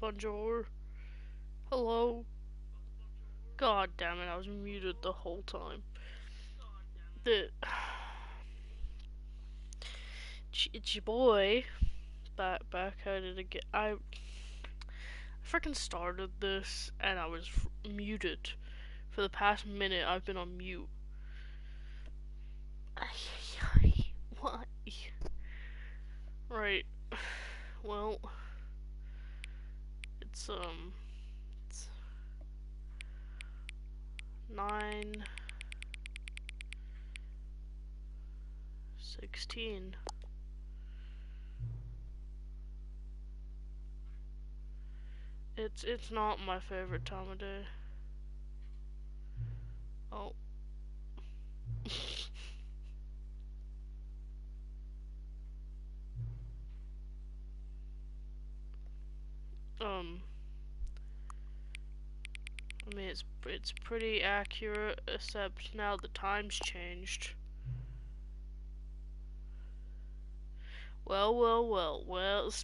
Bonjour. Hello. God damn it, I was muted the whole time. It's your boy. Back at it again. I freaking started this and I was muted. For the past minute, I've been on mute. Why? Right. Well, it's 9:16. It's not my favorite time of day. Oh. I mean, it's pretty accurate, except now the time's changed. Well,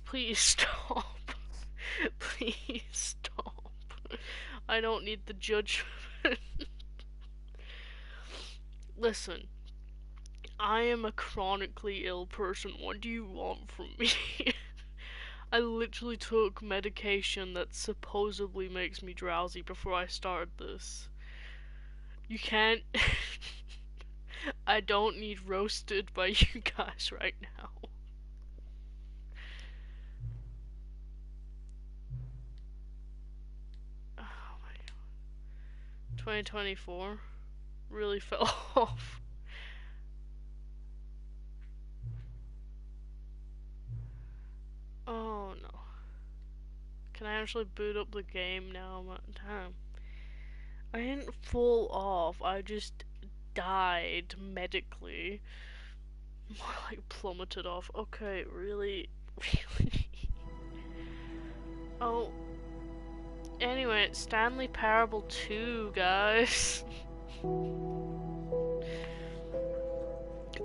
please stop. Please stop. I don't need the judgment. Listen, I am a chronically ill person. What do you want from me? I literally took medication that supposedly makes me drowsy before I started this. You can't... I don't need roasted by you guys right now. Oh my god. 2024 really fell off. Oh no. Can I actually boot up the game now? Damn. I didn't fall off, I just died medically. More like plummeted off. Okay, really? Really? Oh. Anyway, it's Stanley Parable 2, guys.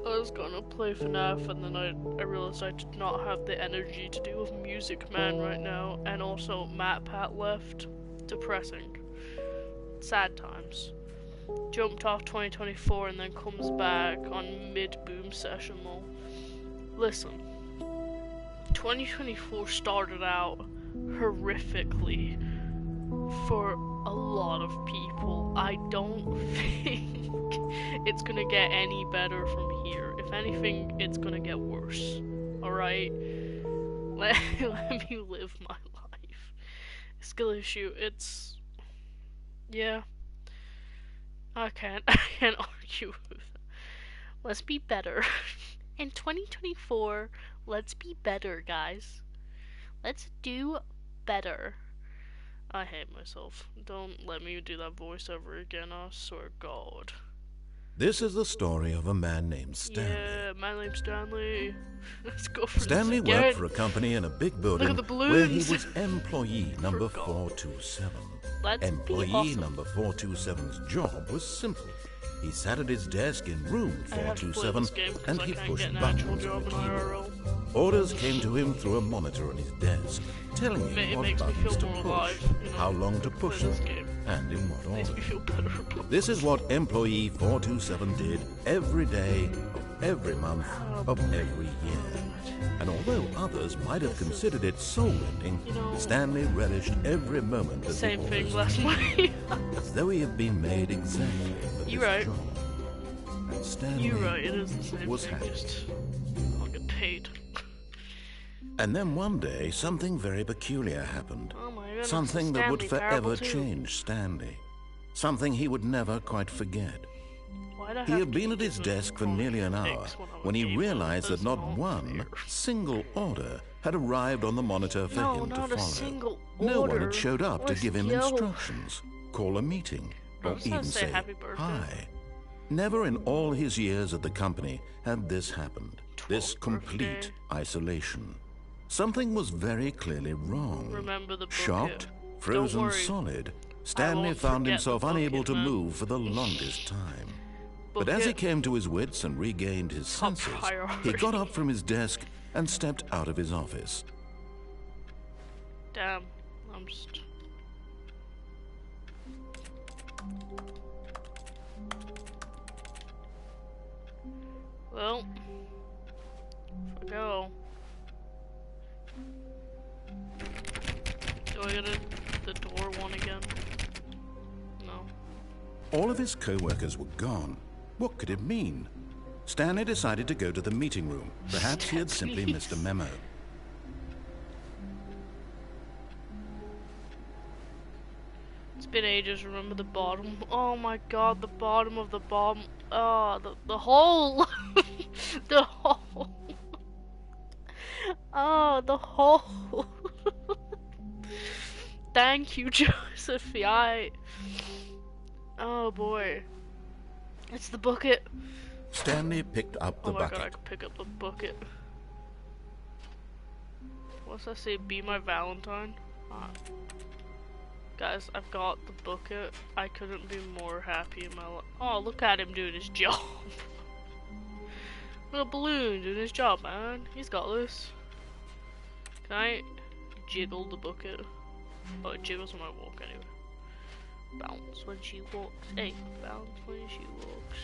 I was gonna play FNAF and then I realized I did not have the energy to deal with Music Man right now, and also MatPat left. Depressing. Sad times. Jumped off 2024 and then comes back on mid-boom session though. Listen, 2024 started out horrifically for a lot of people. I don't think it's gonna get any better from here. If anything, it's gonna get worse. Alright? Let me live my life. Skill issue, it's... yeah. I can't argue with that. Let's be better. In 2024, let's be better, guys. Let's do better. I hate myself. Don't let me do that voiceover again, I swear God. This is the story of a man named Stanley. Yeah, my name's Stanley. Let's go for Stanley this worked for a company in a big building where he was employee number 427. Employee number 427's job was simple. He sat at his desk in room 427 and he pushed buttons on the keyboard. Orders came to him through a monitor on his desk, telling him what buttons to push, how long to push them, and in what order. This is what employee 427 did every day of every month of every year. And although others might have considered it soul-rending, Stanley relished every moment of same thing last week. as though he had been made exactly for this job. And Stanley it is the same was thing, happy. just I'll get paid. And then one day, something very peculiar happened. Oh my goodness, Something that would Stanley forever Parable 2. change Stanley. Something he would never quite forget. Why'd I He have had to been at give his him desk for chronic nearly an hour tics when he I was realized that That's not not one fair. single order had arrived on the monitor for No, him to not a follow. single No one order. had showed up to Let's give him go. instructions, call a meeting, I or was gonna even say say happy birthday. hi. Never in all his years at the company had this happened, this 12th complete birthday. isolation. Something was very clearly wrong. Remember the bucket. Shocked, Don't frozen worry. solid, Stanley won't found forget himself the bucket, unable to man. move for the longest time. But as he Bucket. came to his wits and regained his Top senses, he priority. got up from his desk and stepped out of his office. Damn. I'm just... Well, if I go... Do I get the door one again? No. All of his co-workers were gone. What could it mean? Stanley decided to go to the meeting room. Perhaps he had simply missed a memo. It's been ages. Remember the bottom? Oh my god, the bottom of the bottom. Oh, the hole. The hole. Oh, the hole. Thank you, Josephie. Oh boy. It's the bucket. Stanley picked up the bucket. Oh my god, I could pick up the bucket. What's that say? Be my Valentine? Guys, I've got the bucket. I couldn't be more happy in my life. Oh, look at him doing his job. Little balloon doing his job, man. He's got this. Can I jiggle the bucket? Oh, it jiggles when I walk anyway. Bounce when she walks. Hey, bounce when she walks.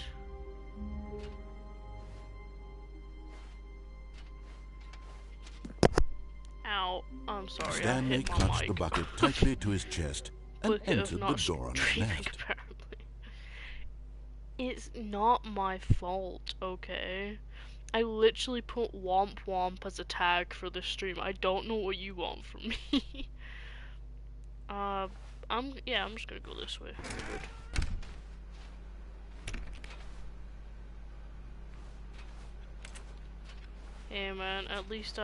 Ow, I'm sorry. Stanley clutched the bucket tightly to his chest and entered the door on his left. Apparently. It's not my fault, okay? I literally put Womp Womp as a tag for the stream. I don't know what you want from me. I'm just gonna go this way. Good. Hey man, at least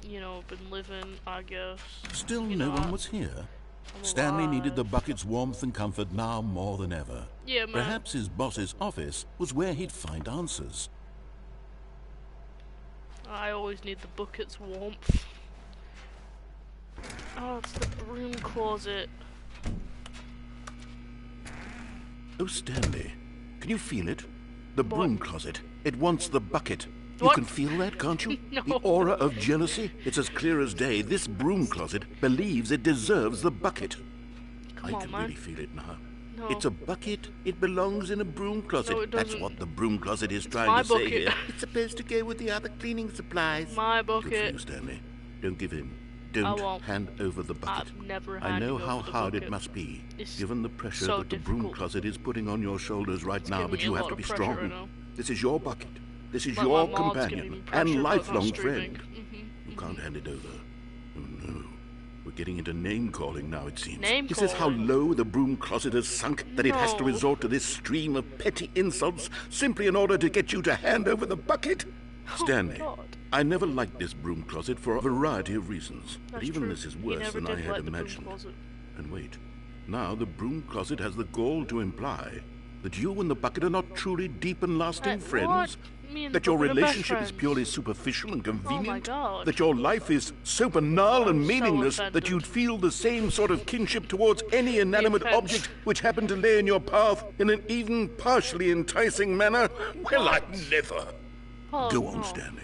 you know, been living, I guess. Still no one was here. Stanley needed the bucket's warmth and comfort now more than ever. Yeah, man. Perhaps his boss's office was where he'd find answers. I always need the bucket's warmth. Oh, it's the broom closet. Oh, Stanley, can you feel it? The broom closet. It wants the bucket. What? You can feel that, can't you? No. The aura of jealousy. It's as clear as day. This broom closet believes it deserves the bucket. I can really feel it now. No. It's a bucket. It belongs in a broom closet. No, it That's doesn't. what the broom closet is trying my to say bucket. here. It's supposed to go with the other cleaning supplies. My Good for bucket. you, Stanley. Don't give in. Don't hand over the bucket. I've never I know how over the hard bucket. it must be, It's given the pressure so that the broom difficult. closet is putting on your shoulders right now, giving but me you a have lot to of be pressure strong. right now. This is your bucket. This is Like your my mom's giving me companion pressure and about not lifelong streaming. friend. You can't hand it over. Oh no. We're getting into name-calling now, it seems. Name-calling? Is this how low the broom closet has sunk, that it has to No. resort to this stream of petty insults simply in order to get you to hand over the bucket? Stanley, God. I never liked this broom closet for a variety of reasons, but That's even true. this is You worse never than I did had like the broom imagined. closet. And wait, now the broom closet has the gall to imply that you and the bucket are not truly deep and lasting friends? What? Me and the That your bucket are best relationship is friends. purely superficial and convenient? God. That your life is so banal and so meaningless offended. that you'd feel the same sort of kinship towards any inanimate offense. object which happened to lay in your path in an even partially enticing manner? Well, I'd never. Oh, Go on, no. Stanley.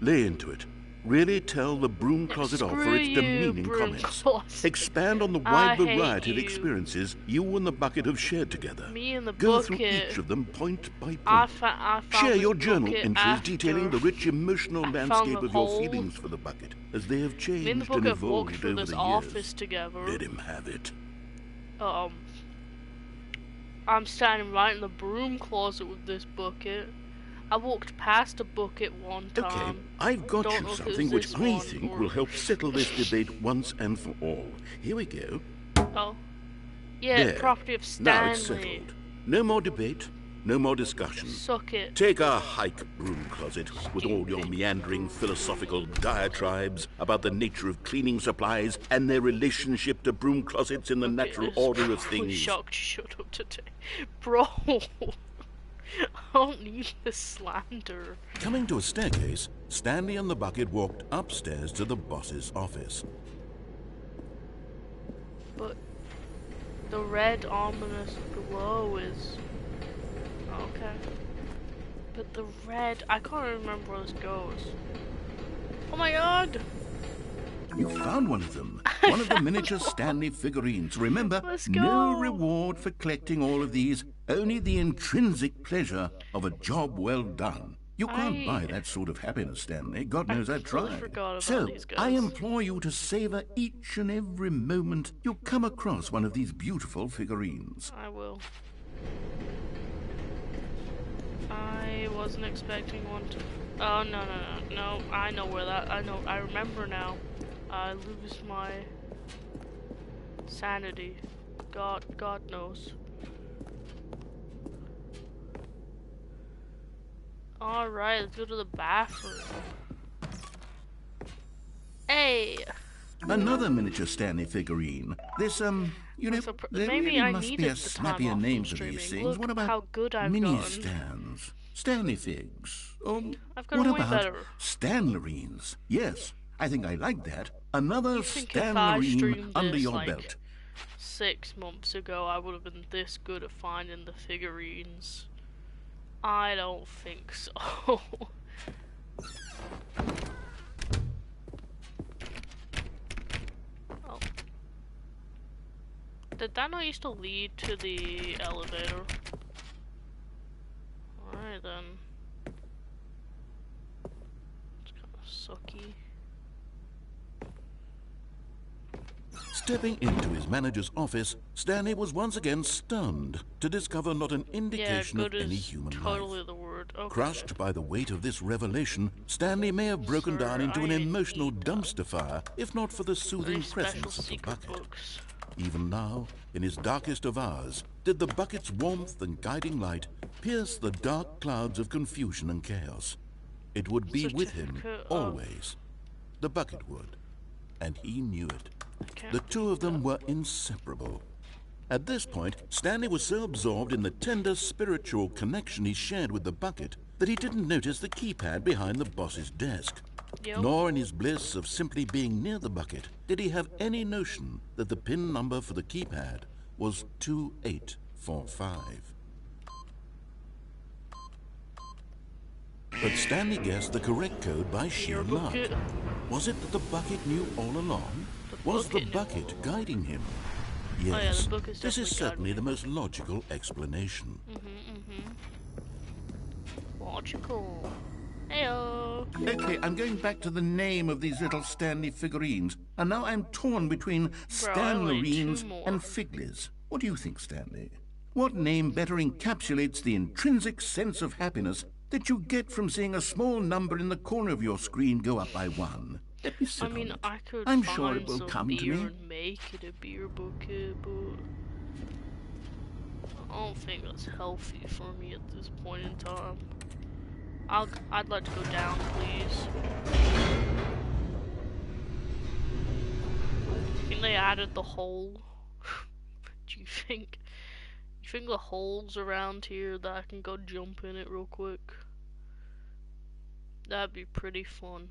Lay into it. Really tell the broom closet off for Screw its you, demeaning broom comments. closet. Expand on the I wide hate variety of you. experiences you and the bucket have shared together. Me and the Go bucket. through each of them point by point. I found Share this your journal bucket entries after detailing the rich emotional I found landscape the of your hole. feelings for the bucket as they have changed Me and the bucket and have walked evolved through over this the office years. together. Let him have it. I'm standing right in the broom closet with this bucket. I walked past a bucket one time. Okay, I've got Don't you know if it something was which this I one think or- will help settle this debate once and for all. Here we go. Oh. Yeah, There. property of Now it's Stanley. settled. No more debate, no more discussion. Suck it. Take a hike, broom closet, with all your meandering philosophical diatribes about the nature of cleaning supplies and their relationship to broom closets in the natural It's order of probably things. shocked you shut up today. Bro, I don't need the slander. Coming to a staircase, Stanley and the bucket walked upstairs to the boss's office. But the red ominous glow is... Okay. But the red... I can't remember where this goes. Oh my god! You found one of them. One of the miniature Stanley figurines. Remember, no reward for collecting all of these, only the intrinsic pleasure of a job well done. You can't buy that sort of happiness, Stanley. God knows I tried. So, I implore you to savor each and every moment you come across one of these beautiful figurines. I will. I wasn't expecting one to... Oh, no. I know where that... I remember now. I lose my sanity. God knows. Alright, let's go to the bathroom. Hey! Another miniature Stanley figurine. This, you know, there really must be a snappier name for these things. Look what about how good I've mini gotten. stands? Stanley figs? I've got what way about better. Stanlerines? Yes, I think I like that. Another Stanlerine under your like belt. 6 months ago, I would have been this good at finding the figurines. I don't think so. Oh. Did that not used to lead to the elevator? Alright then. It's kind of sucky. Stepping into his manager's office, Stanley was once again stunned to discover not an indication of any human life. The word. Okay. Crushed by the weight of this revelation, Stanley may have broken down into an emotional dumpster fire, if not for the soothing presence of the bucket. Even now, in his darkest of hours, did the bucket's warmth and guiding light pierce the dark clouds of confusion and chaos. It would be with him always. The bucket would, and he knew it. The two of them were inseparable. At this point, Stanley was so absorbed in the tender spiritual connection he shared with the bucket that he didn't notice the keypad behind the boss's desk. Nor in his bliss of simply being near the bucket did he have any notion that the PIN number for the keypad was 2845. But Stanley guessed the correct code by sheer luck. Was it that the bucket knew all along? Was the bucket guiding him? Yes, this is certainly the most logical explanation. Logical. Heyo. Okay, I'm going back to the name of these little Stanley figurines, and now I'm torn between Stanlerines and Figlies. What do you think, Stanley? What name better encapsulates the intrinsic sense of happiness that you get from seeing a small number in the corner of your screen go up by 1? Let me sit on it. I could I'm sure it will come to me. And make it a beer bucket, but I don't think that's healthy for me at this point in time. I'd like to go down, please. I think they added the hole. Do you think the hole's around here that I can go jump in it real quick? That'd be pretty fun.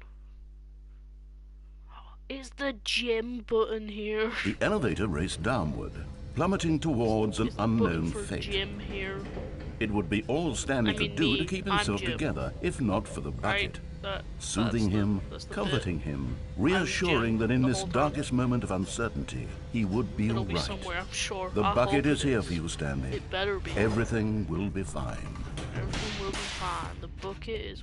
Is the gym button here? The elevator raced downward, plummeting towards an unknown fate. Gym here? It would be all Stanley could do to keep himself together, if not for the bucket. Soothing him, comforting him, reassuring that in this darkest moment of uncertainty, he would be all right. I'm sure. The bucket is here for you, Stanley. It better be. Everything will be fine. Everything will be fine. The bucket is...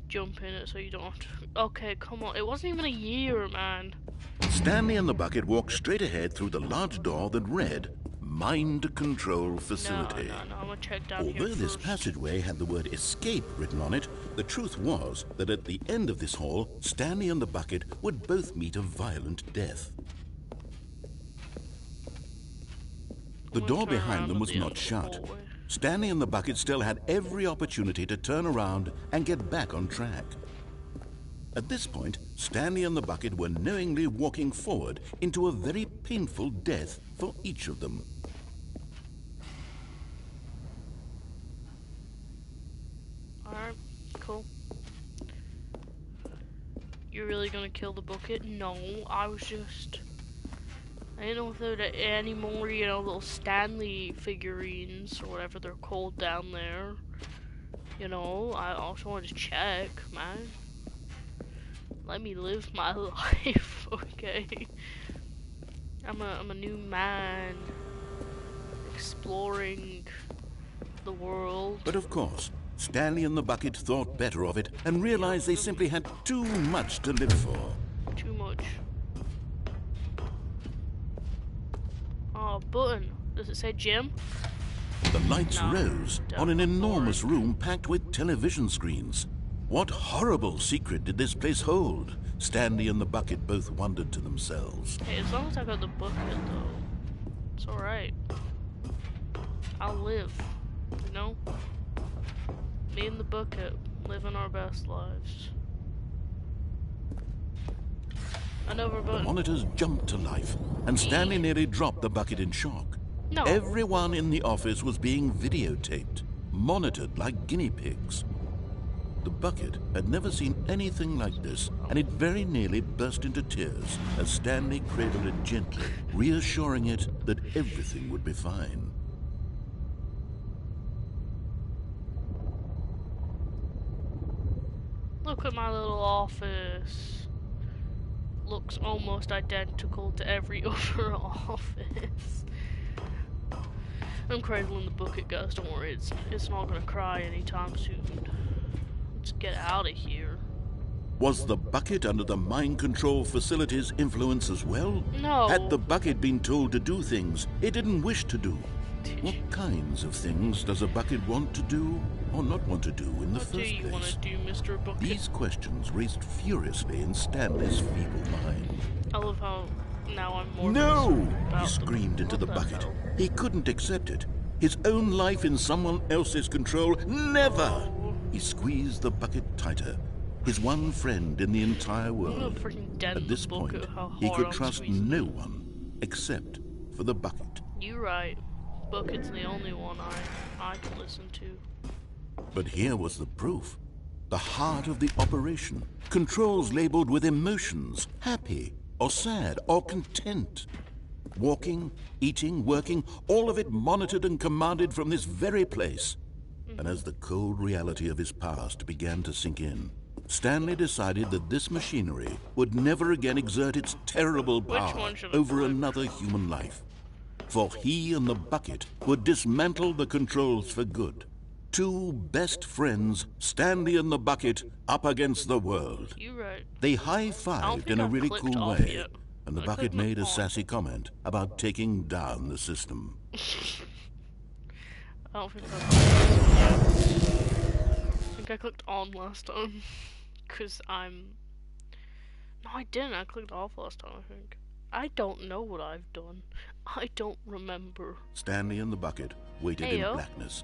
Jump in it so you don't have to... Okay, come on. It wasn't even a year, man. Stanley and the bucket walked straight ahead through the large door that read Mind Control Facility. No, I'm gonna check down here Although this passageway had the word escape written on it, the truth was that at the end of this hall, Stanley and the bucket would both meet a violent death. The door behind them was not shut. Stanley and the bucket still had every opportunity to turn around and get back on track. At this point, Stanley and the bucket were knowingly walking forward into a very painful death for each of them. Alright, cool. You're really gonna kill the bucket? No, I didn't know if there were any more, you know, little Stanley figurines or whatever they're called down there. You know, I also wanted to check, man. Let me live my life, okay? I'm a new man exploring the world. But of course, Stanley and the Bucket thought better of it and realized they simply had too much to live for. Too much. Oh, button. Does it say gym? The lights rose on an enormous room packed with television screens. What horrible secret did this place hold? Stanley and the Bucket both wondered to themselves. Hey, as long as I got the bucket, though, it's alright. I'll live, you know? Me and the Bucket living our best lives. Another button. The monitors jumped to life, and Stanley nearly dropped the Bucket in shock. No. Everyone in the office was being videotaped, monitored like guinea pigs. The Bucket had never seen anything like this, and it very nearly burst into tears as Stanley cradled it gently, reassuring it that everything would be fine. Look at my little office. Looks almost identical to every other office. I'm cradling the Bucket, guys. Don't worry, it's not gonna cry anytime soon. Let's get out of here. Was the Bucket under the mind control facility's influence as well? No. Had the Bucket been told to do things it didn't wish to do? What kinds of things does a Bucket want to do or not want to do in the first place? What do you want to do, Mr. Bucket? These questions raced furiously in Stanley's feeble mind. I love how now I'm more... No! He screamed into the Bucket. He couldn't accept it. His own life in someone else's control. Never! He squeezed the Bucket tighter. His one friend in the entire world. At this point, he could trust no one except for the Bucket. You're right. Bucket's the only one I can listen to. But here was the proof. The heart of the operation. Controls labeled with emotions. Happy, or sad, or content. Walking, eating, working, all of it monitored and commanded from this very place. And as the cold reality of his past began to sink in, Stanley decided that this machinery would never again exert its terrible power over another human life. For he and the Bucket would dismantle the controls for good. Two best friends, Stanley and the Bucket, up against the world. You're right. They high-fived in a really cool way, and the Bucket made a sassy comment about taking down the system. I don't think I think I clicked on last time. Because I'm... No, I didn't. I clicked off last time, I think. I don't know what I've done. I don't remember. Stanley and the Bucket waited in blackness.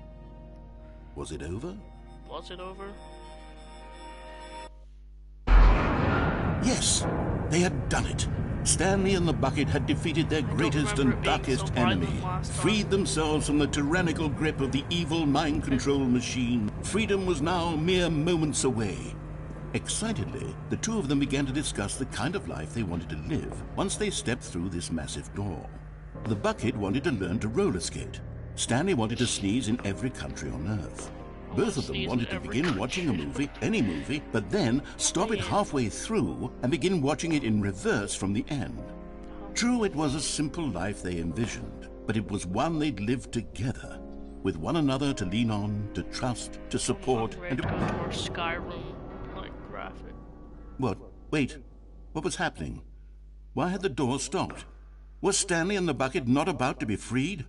Was it over? Was it over? Yes! They had done it! Stanley and the Bucket had defeated their greatest and darkest enemy, freed themselves from the tyrannical grip of the evil mind control machine. Freedom was now mere moments away. Excitedly, the two of them began to discuss the kind of life they wanted to live once they stepped through this massive door. The Bucket wanted to learn to roller skate. Stanley wanted to sneeze in every country on Earth. Both of them wanted to begin watching a movie, any movie, but then stop it halfway through and begin watching it in reverse from the end. True, it was a simple life they envisioned, but it was one they'd lived together, with one another to lean on, to trust, to support, and to... Skyrim, like, graphic. What? Wait. What was happening? Why had the door stopped? Was Stanley and the Bucket not about to be freed?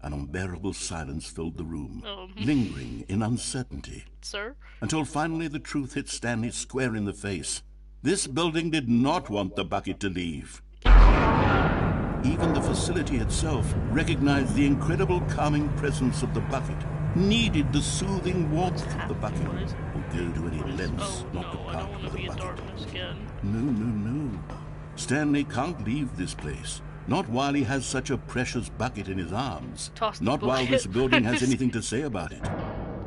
An unbearable silence filled the room, lingering in uncertainty. Sir? Until finally the truth hit Stanley square in the face. This building did not want the Bucket to leave. Even the facility itself recognized the incredible calming presence of the Bucket, needed the soothing warmth of the Bucket, or go to any lengths not to part with the Bucket. No. Stanley can't leave this place. Not while he has such a precious Bucket in his arms. Not while this building has anything to say about it.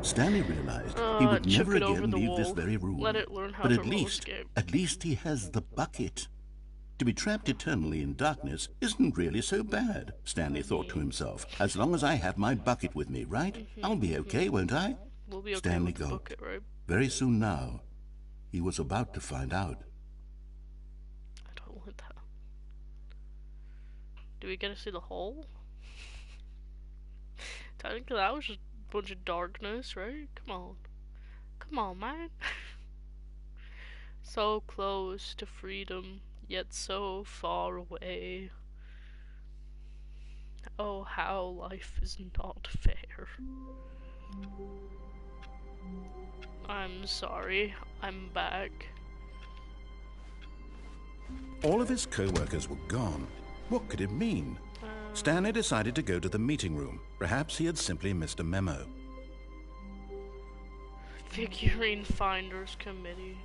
Stanley realized he would never again leave this very room. Let it learn how but to at least he has the Bucket. To be trapped eternally in darkness isn't really so bad, Stanley thought to himself. As long as I have my Bucket with me, right? I'll be okay, won't I? We'll be okay Stanley with the gulped. Bucket, right? Very soon now, he was about to find out. I don't want that. Do we get to see the hole? Technically, that was just a bunch of darkness, right? Come on. Come on, man. So close to freedom, yet so far away. Oh, how life is not fair. I'm sorry, I'm back. All of his co-workers were gone. What could it mean? Stanley decided to go to the meeting room. Perhaps he had simply missed a memo. Figurine Finders Committee.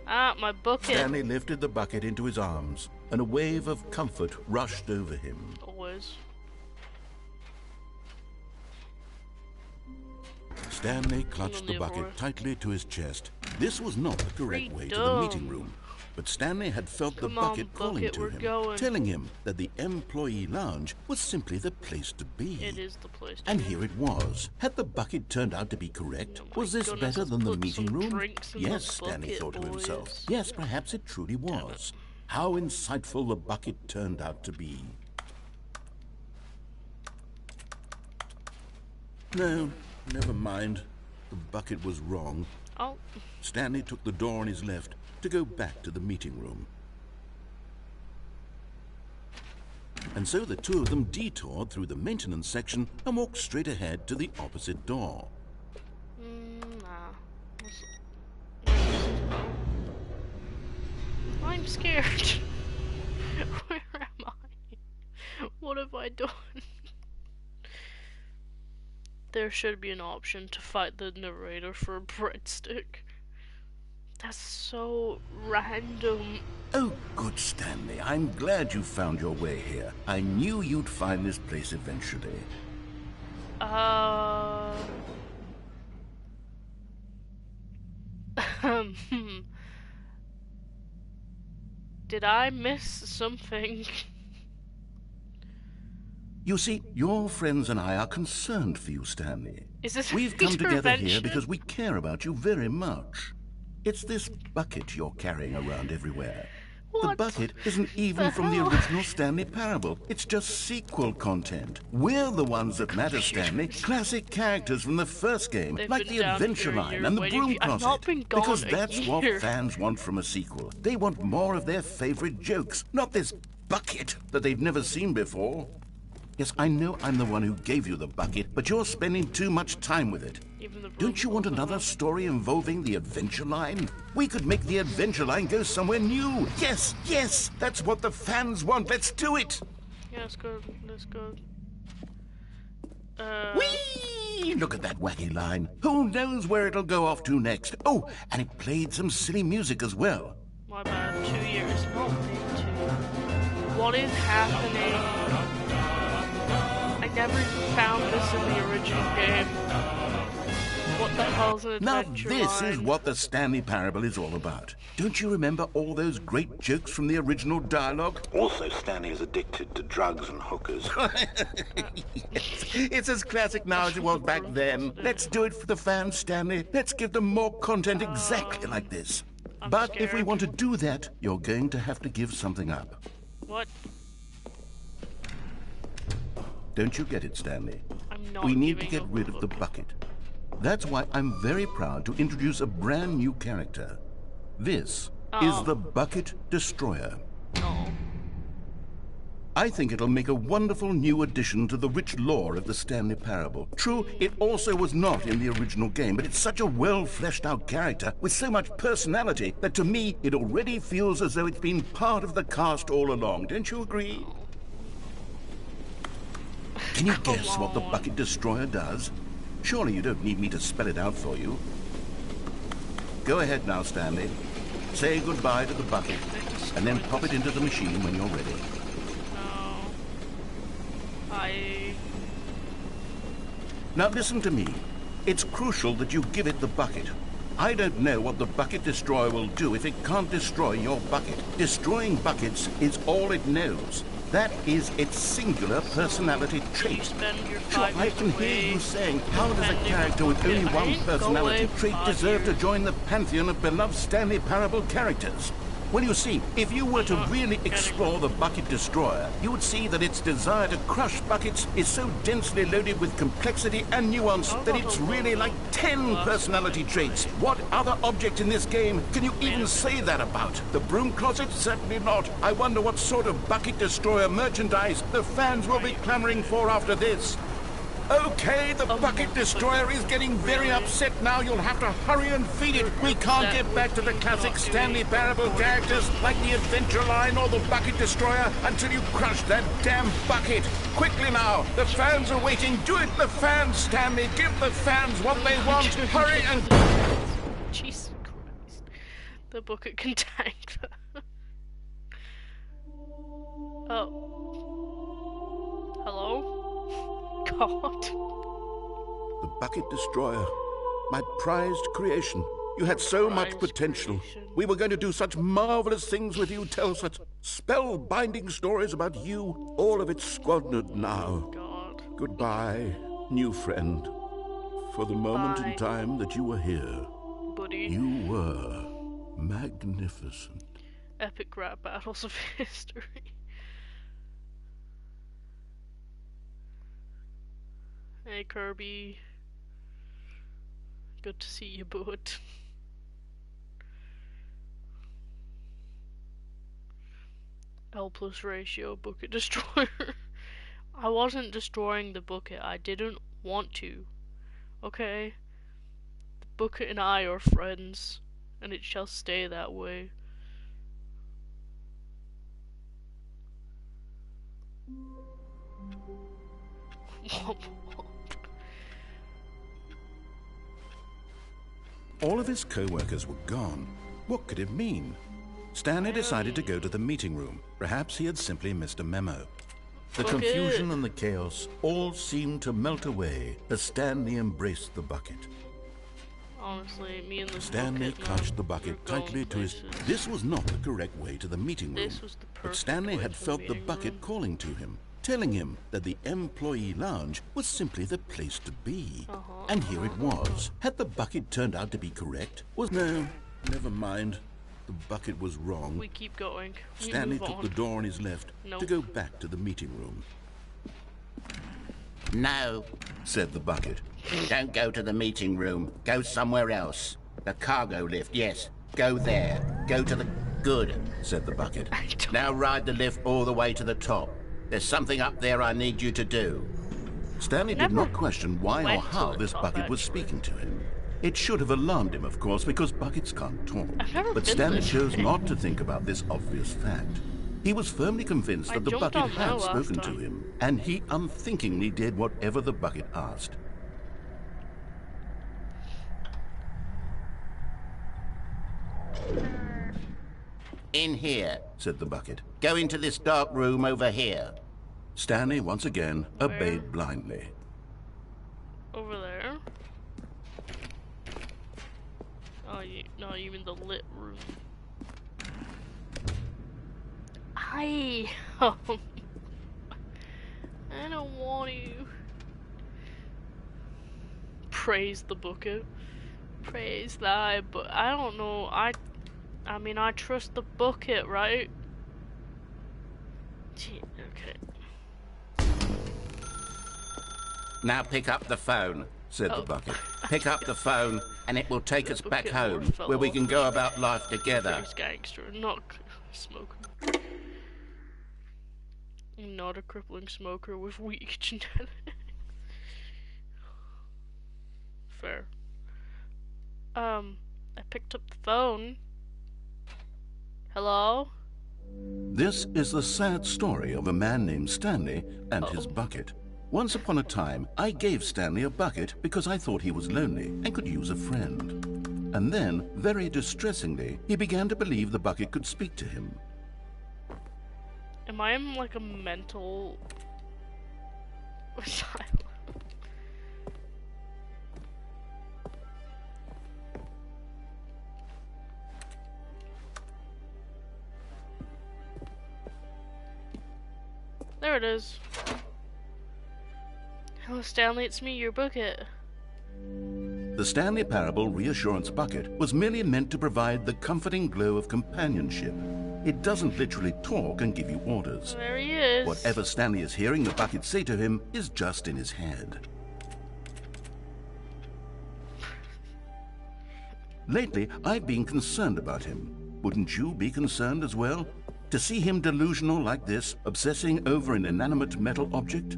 Ah, my bucket! Stanley lifted the bucket into his arms, and a wave of comfort rushed over him. Always. Stanley clutched the bucket tightly to his chest. This was not the correct way to the meeting room. But Stanley had felt the bucket calling to him, telling him that the employee lounge was simply the place to be. It is the place to be. And here it was. Had the bucket turned out to be correct? Was this better than the meeting room? Yes, Stanley thought to himself. Yes, perhaps it truly was. How insightful the bucket turned out to be. No, never mind. The bucket was wrong. Oh. Stanley took the door on his left to go back to the meeting room. And so the two of them detoured through the maintenance section and walked straight ahead to the opposite door. I'm scared. Where am I? What have I done? There should be an option to fight the narrator for a breadstick. That's so random. Oh, good, Stanley. I'm glad you found your way here. I knew you'd find this place eventually. Did I miss something? You see, your friends and I are concerned for you, Stanley. Is this We've come together here because we care about you very much. It's this bucket you're carrying around everywhere. What? The bucket isn't even from the original Stanley Parable. It's just sequel content. We're the ones that matter, Stanley. Classic characters from the first game, like the Adventure Line and the Broom Closet. Because that's what fans want from a sequel. They want more of their favorite jokes, not this bucket that they've never seen before. Yes, I know I'm the one who gave you the bucket, but you're spending too much time with it. Don't you want another story involving the Adventure Line? We could make the Adventure Line go somewhere new. Yes, yes, that's what the fans want. Let's do it. Yeah, let's go. Let's go. Whee! Look at that wacky line. Who knows where it'll go off to next? Oh, and it played some silly music as well. My bad. 2 years. Not been 2. What is happening? I never found this in the original game. What the hell's an Adventure Line? Now this is what the Stanley Parable is all about. Don't you remember all those great jokes from the original dialogue? Also, Stanley is addicted to drugs and hookers. It's as classic now as it was back then. Let's do it for the fans, Stanley. Let's give them more content exactly like this. But if we want to do that, you're going to have to give something up. What? Don't you get it, Stanley? I'm not. We need to get rid of the bucket. That's why I'm very proud to introduce a brand new character. This is the Bucket Destroyer. Oh. I think it'll make a wonderful new addition to the rich lore of the Stanley Parable. True, it also was not in the original game, but it's such a well-fleshed-out character with so much personality that to me it already feels as though it's been part of the cast all along. Don't you agree? Can you guess what the Bucket Destroyer does? Surely you don't need me to spell it out for you. Go ahead now, Stanley. Say goodbye to the bucket, and then pop it into the machine when you're ready. Now listen to me. It's crucial that you give it the bucket. I don't know what the Bucket Destroyer will do if it can't destroy your bucket. Destroying buckets is all it knows. That is its singular personality trait. Sure, I can hear you saying, how does a character with only one personality trait deserve to join the pantheon of beloved Stanley Parable characters? Well, you see, if you were to really explore the Bucket Destroyer, you would see that its desire to crush buckets is so densely loaded with complexity and nuance that it's really like 10 personality traits. What other object in this game can you even say that about? The broom closet? Certainly not. I wonder what sort of Bucket Destroyer merchandise the fans will be clamoring for after this. Okay, the Bucket Destroyer is getting very upset now. You'll have to hurry and feed it. We can't get back to the classic Stanley Parable characters like the Adventure Line or the Bucket Destroyer until you crush that damn bucket. Quickly now, the fans are waiting. Do it, the fans, Stanley. Give the fans what they want. Hurry and... Jesus Christ. The bucket contained. Oh. Hello? God. The Bucket Destroyer. My prized creation. You had so much potential. We were going to do such marvelous things with you, tell such spellbinding stories about you. All of it squandered now. God. Goodbye, new friend. For the moment in time that you were here, buddy. You were magnificent. Epic rap battles of history. Hey Kirby, good to see you, bud. L plus ratio bucket destroyer. I wasn't destroying the bucket, I didn't want to. Okay? The bucket and I are friends, and it shall stay that way. All of his co-workers were gone. What could it mean? Stanley decided to go to the meeting room. Perhaps he had simply missed a memo. The confusion and the chaos all seemed to melt away as Stanley embraced the bucket. Honestly, me and the Stanley clutched the bucket tightly to his... This was not the correct way to the meeting room. But Stanley had felt the bucket calling to him, telling him that the employee lounge was simply the place to be. And here it was. Had the bucket turned out to be correct? No, never mind. The bucket was wrong. We keep going. Stanley took the door on his left to go back to the meeting room. No, said the bucket. Don't go to the meeting room. Go somewhere else. The cargo lift, yes. Go there. Go to the... Good, said the bucket. Now ride the lift all the way to the top. There's something up there I need you to do. Stanley did not question why or how this bucket was speaking to him. It should have alarmed him, of course, because buckets can't talk. But Stanley chose not to think about this obvious fact. He was firmly convinced that the bucket had spoken to him, and he unthinkingly did whatever the bucket asked. In here, said the bucket. Go into this dark room over here. Stanley once again obeyed blindly. Over there? Oh, not even the lit room. I don't want to. Praise the bucket. Praise thy, but I don't know. I mean, I trust the bucket, right? Gee, okay. Now pick up the phone, said the bucket. Pick up the phone, and it will take us back home, where we can go about life together. Gangster, not smoker. I'm not a crippling smoker with weak genetics. Fair. I picked up the phone. Hello? This is the sad story of a man named Stanley and his bucket. Once upon a time, I gave Stanley a bucket because I thought he was lonely and could use a friend. And then, very distressingly, he began to believe the bucket could speak to him. Am I in like a mental asylum? There it is. Hello, Stanley, it's me, your bucket. The Stanley Parable Reassurance Bucket was merely meant to provide the comforting glow of companionship. It doesn't literally talk and give you orders. There he is. Whatever Stanley is hearing the bucket say to him is just in his head. Lately, I've been concerned about him. Wouldn't you be concerned as well? To see him delusional like this, obsessing over an inanimate metal object?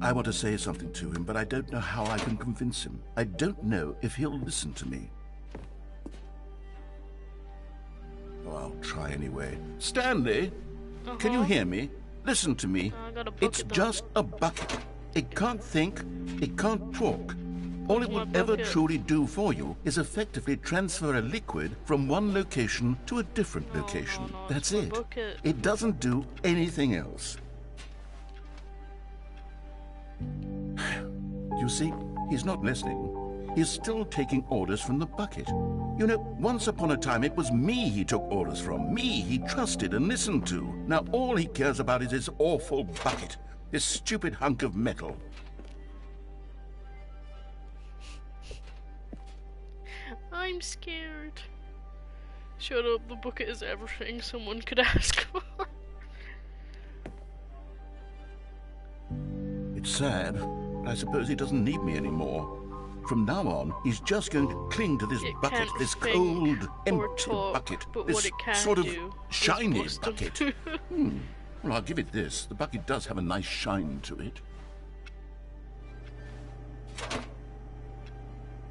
I want to say something to him, but I don't know how I can convince him. I don't know if he'll listen to me. Oh, I'll try anyway. Stanley, can you hear me? Listen to me. It's just a bucket. It can't think, it can't talk. All it will ever truly do for you is effectively transfer a liquid from one location to a different location. That's it. It doesn't do anything else. You see, he's not listening. He's still taking orders from the bucket. You know, once upon a time it was me he took orders from. Me he trusted and listened to. Now all he cares about is his awful bucket. This stupid hunk of metal. I'm scared. Shut up, the bucket is everything someone could ask for. It's sad, but I suppose he doesn't need me anymore. From now on, he's just going to cling to this bucket, this cold, empty bucket, this sort of shiny bucket. Well, I'll give it this. The bucket does have a nice shine to it.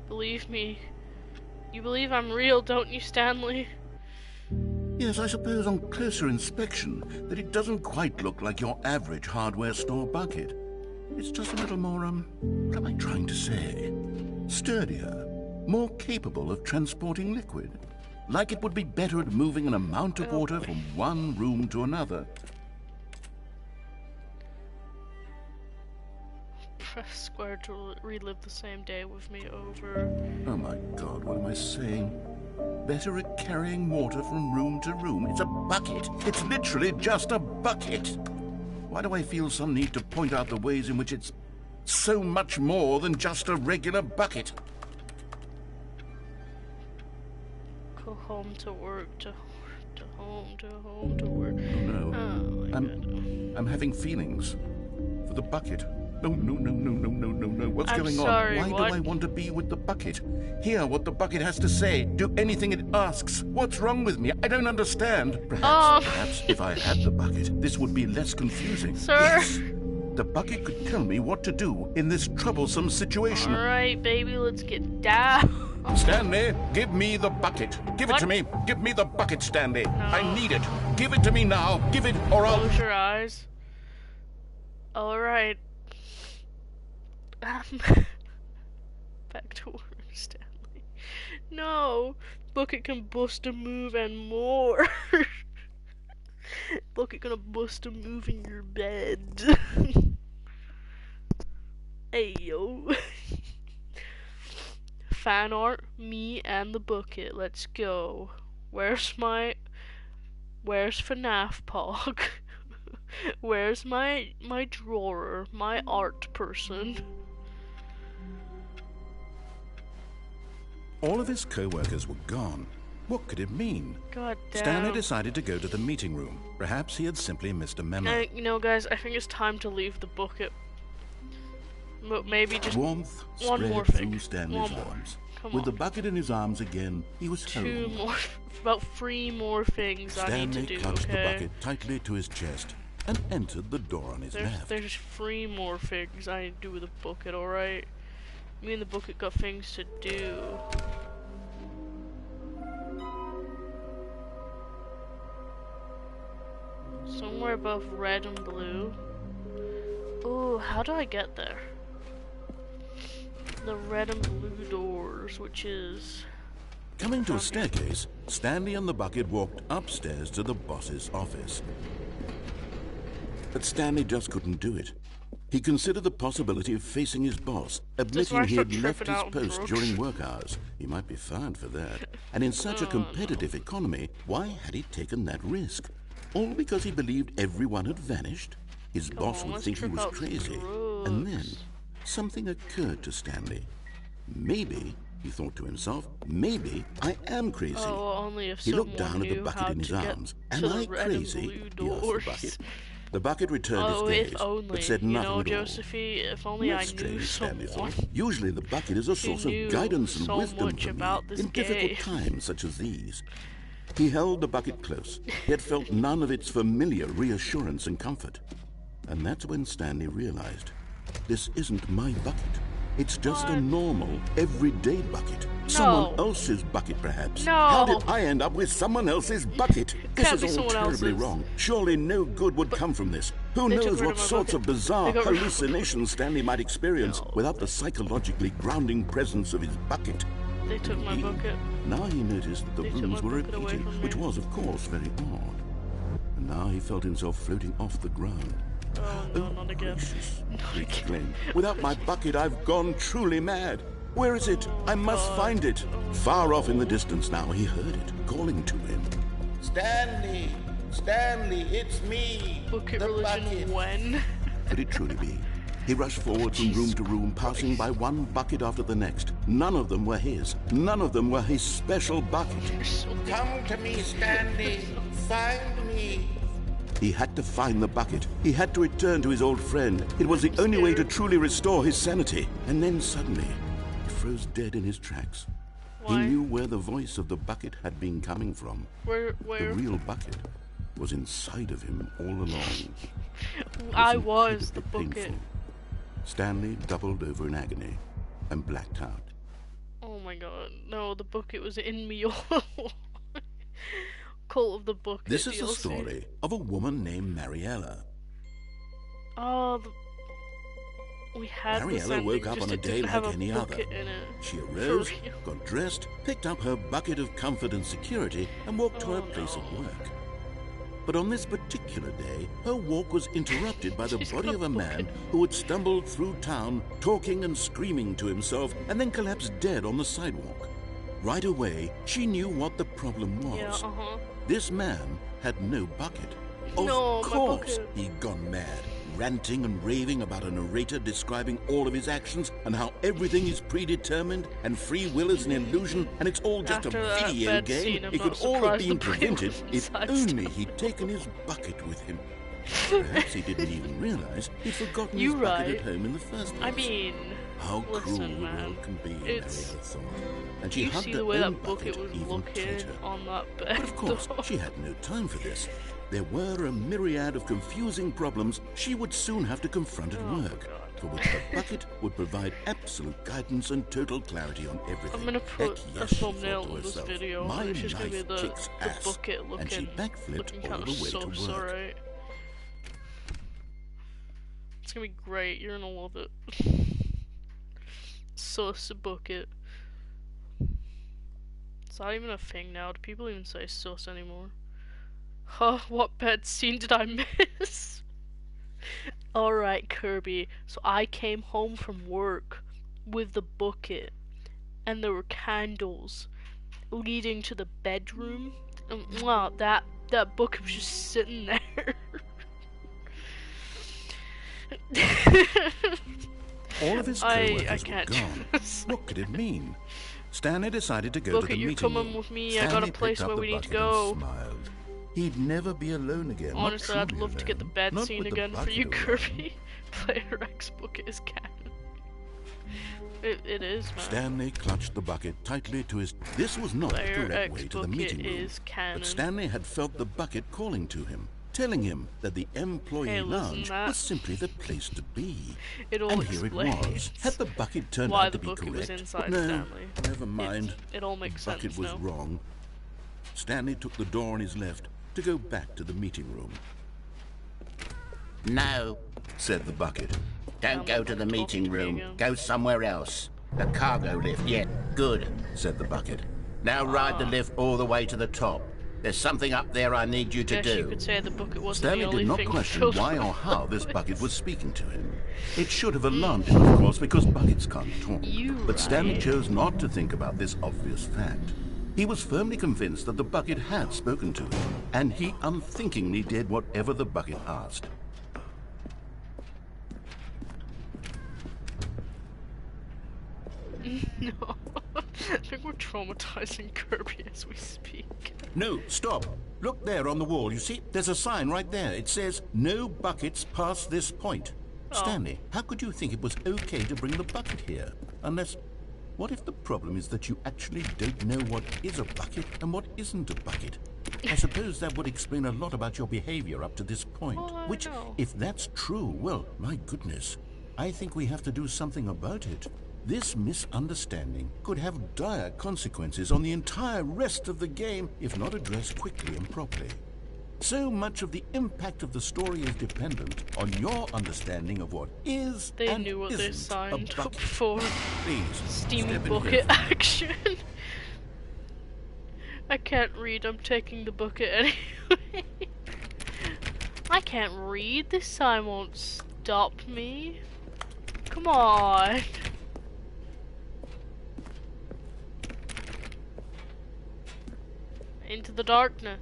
Believe me. You believe I'm real, don't you, Stanley? Yes, I suppose on closer inspection that it doesn't quite look like your average hardware store bucket. It's just a little more, what am I trying to say? Sturdier, more capable of transporting liquid. Like it would be better at moving an amount of water from one room to another. Press square to relive the same day with me over. Oh my God, what am I saying? Better at carrying water from room to room. It's a bucket. It's literally just a bucket. Why do I feel some need to point out the ways in which it's so much more than just a regular bucket? Go home to work, to home, to home, to work. Oh no. I'm having feelings for the bucket. No. What's going on? Why do I want to be with the bucket? Hear what the bucket has to say. Do anything it asks. What's wrong with me? I don't understand. Perhaps if I had the bucket, this would be less confusing. Sir? Yes. The bucket could tell me what to do in this troublesome situation. Alright, baby, let's get down. Stanley, give me the bucket. Give it to me. Give me the bucket, Stanley. No. I need it. Give it to me now. Give it or I'll... Close your eyes. Alright. Back to work, Stanley. No! Bucket can bust a move and more. Bucket gonna bust a move in your bed. Hey yo. Fan art, me and the bucket. Let's go. Where's FNAF Pog? Where's my drawer? My art person? All of his co-workers were gone. What could it mean? God damn. Stanley decided to go to the meeting room. Perhaps he had simply missed a memo. You know, guys, I think it's time to leave the bucket. Maybe just warmth one more spread thing. through Stanley's arms. With the bucket in his arms again, he was Two home. more, about 3 more things Stanley I need to do, clutched okay? the bucket tightly to his chest and entered the door on his left. There's 3 more things I need to do with the bucket, alright? Me and the bucket got things to do. Somewhere above red and blue. Ooh, how do I get there? The red and blue doors, which is... Coming to a staircase, Stanley and the bucket walked upstairs to the boss's office. But Stanley just couldn't do it. He considered the possibility of facing his boss, admitting he had left his post during work hours. He might be fired for that. And in such a competitive economy, why had he taken that risk? All because he believed everyone had vanished? His boss would think he was crazy. And then, something occurred to Stanley. Maybe, he thought to himself, maybe I am crazy. Oh, only if he looked down at the bucket in his arms. Am I crazy? He asked the bucket. The bucket returned his gaze, but said nothing at all. Josephine, if only I knew someone. Usually the bucket is a source of guidance and wisdom for me in difficult times such as these. He held the bucket close, yet felt none of its familiar reassurance and comfort. And that's when Stanley realized, this isn't my bucket. It's just a normal, everyday bucket. No. Someone else's bucket, perhaps. No. How did I end up with someone else's bucket? This is all terribly wrong. Surely no good would come from this. Who knows what sorts of bizarre hallucinations Stanley might experience without the psychologically grounding presence of his bucket. They took my bucket. Now he noticed that the rooms were repeating, which was, of course, very odd. And now he felt himself floating off the ground. Oh, no, not again. Gracious, he exclaimed. Without my bucket, I've gone truly mad. Where is it? I must find it. Far off in the distance now, he heard it, calling to him. Stanley! Stanley, it's me! Bucket religion when? Could it truly be? He rushed forward from room to room, passing by one bucket after the next. None of them were his. None of them were his special bucket. Come to me, Stanley. Find me. He had to find the bucket. He had to return to his old friend. It was the only way to truly restore his sanity. And then suddenly, he froze dead in his tracks. Why? He knew where the voice of the bucket had been coming from. Where? The real bucket was inside of him all along. I was the bucket. Painful. Stanley doubled over in agony and blacked out. Oh my god. No, the bucket was in me all along. Cult of the Bucket. This is the story of a woman named Mariella. Oh, we had Mariella woke up on a day like any other. She arose, got dressed, picked up her bucket of comfort and security, and walked to her place of work. But on this particular day, her walk was interrupted by the body of a man who had stumbled through town, talking and screaming to himself, and then collapsed dead on the sidewalk. Right away, she knew what the problem was. Yeah, This man had no bucket. Of course, he'd gone mad, ranting and raving about a narrator describing all of his actions and how everything is predetermined and free will is an illusion and it's all just a video game. It could all have been prevented if only he'd taken his bucket with him. Perhaps he didn't even realize he'd forgotten his bucket at home in the first place. I mean, how cruel the world can be, Mariella thought. And she hugged her own bucket even tighter. On that bed, but of course, she had no time for this. There were a myriad of confusing problems she would soon have to confront at work, for which the bucket would provide absolute guidance and total clarity on everything. I'm gonna put a thumbnail of this video. My it's just gonna be the bucket looking, and she backflipped all the way to work. Right? It's gonna be great. You're gonna love it. Sus bucket. It's not even a thing now. Do people even say sus anymore? Huh, what bed scene did I miss? Alright, Kirby. So I came home from work with the bucket, and there were candles leading to the bedroom. And wow, that bucket was just sitting there. All of his co-workers were gone. What could it mean? Stanley decided to go to the meeting room. You're coming with me. I got a place where we need to go. Smiled. He'd never be alone again. Honestly, I'd love to get the bed scene again for you, Kirby. Player X bucket is canon. It is, man. Stanley clutched the bucket tightly to his... This was not the direct way to the meeting room. But Stanley had felt the bucket calling to him, telling him that the employee lounge was simply the place to be. And here it was. Had the bucket turned out to be correct? But no, never mind. It all makes sense. The bucket was wrong. Stanley took the door on his left to go back to the meeting room. No, said the bucket. Don't go to the meeting room. Go somewhere else. The cargo lift. Yeah, good, said the bucket. Now ride the lift all the way to the top. There's something up there I need you to do. You could say the bucket wasn't Stanley the only did not thing question why or how this bucket was speaking to him. It should have alarmed him, of course, because buckets can't talk. But Stanley chose not to think about this obvious fact. He was firmly convinced that the bucket had spoken to him, and he unthinkingly did whatever the bucket asked. No. I think we're traumatizing Kirby as we speak. No, stop. Look there on the wall. You see, there's a sign right there. It says, no buckets past this point. Oh. Stanley, how could you think it was okay to bring the bucket here? Unless, what if the problem is that you actually don't know what is a bucket and what isn't a bucket? I suppose that would explain a lot about your behavior up to this point. Which, if that's true, well, my goodness, I think we have to do something about it. This misunderstanding could have dire consequences on the entire rest of the game if not addressed quickly and properly. So much of the impact of the story is dependent on your understanding of what is they and knew what isn't they signed a bucket. For. Please, steamy bucket action. I can't read, I'm taking the bucket anyway. I can't read, this sign won't stop me. Come on. Into the darkness.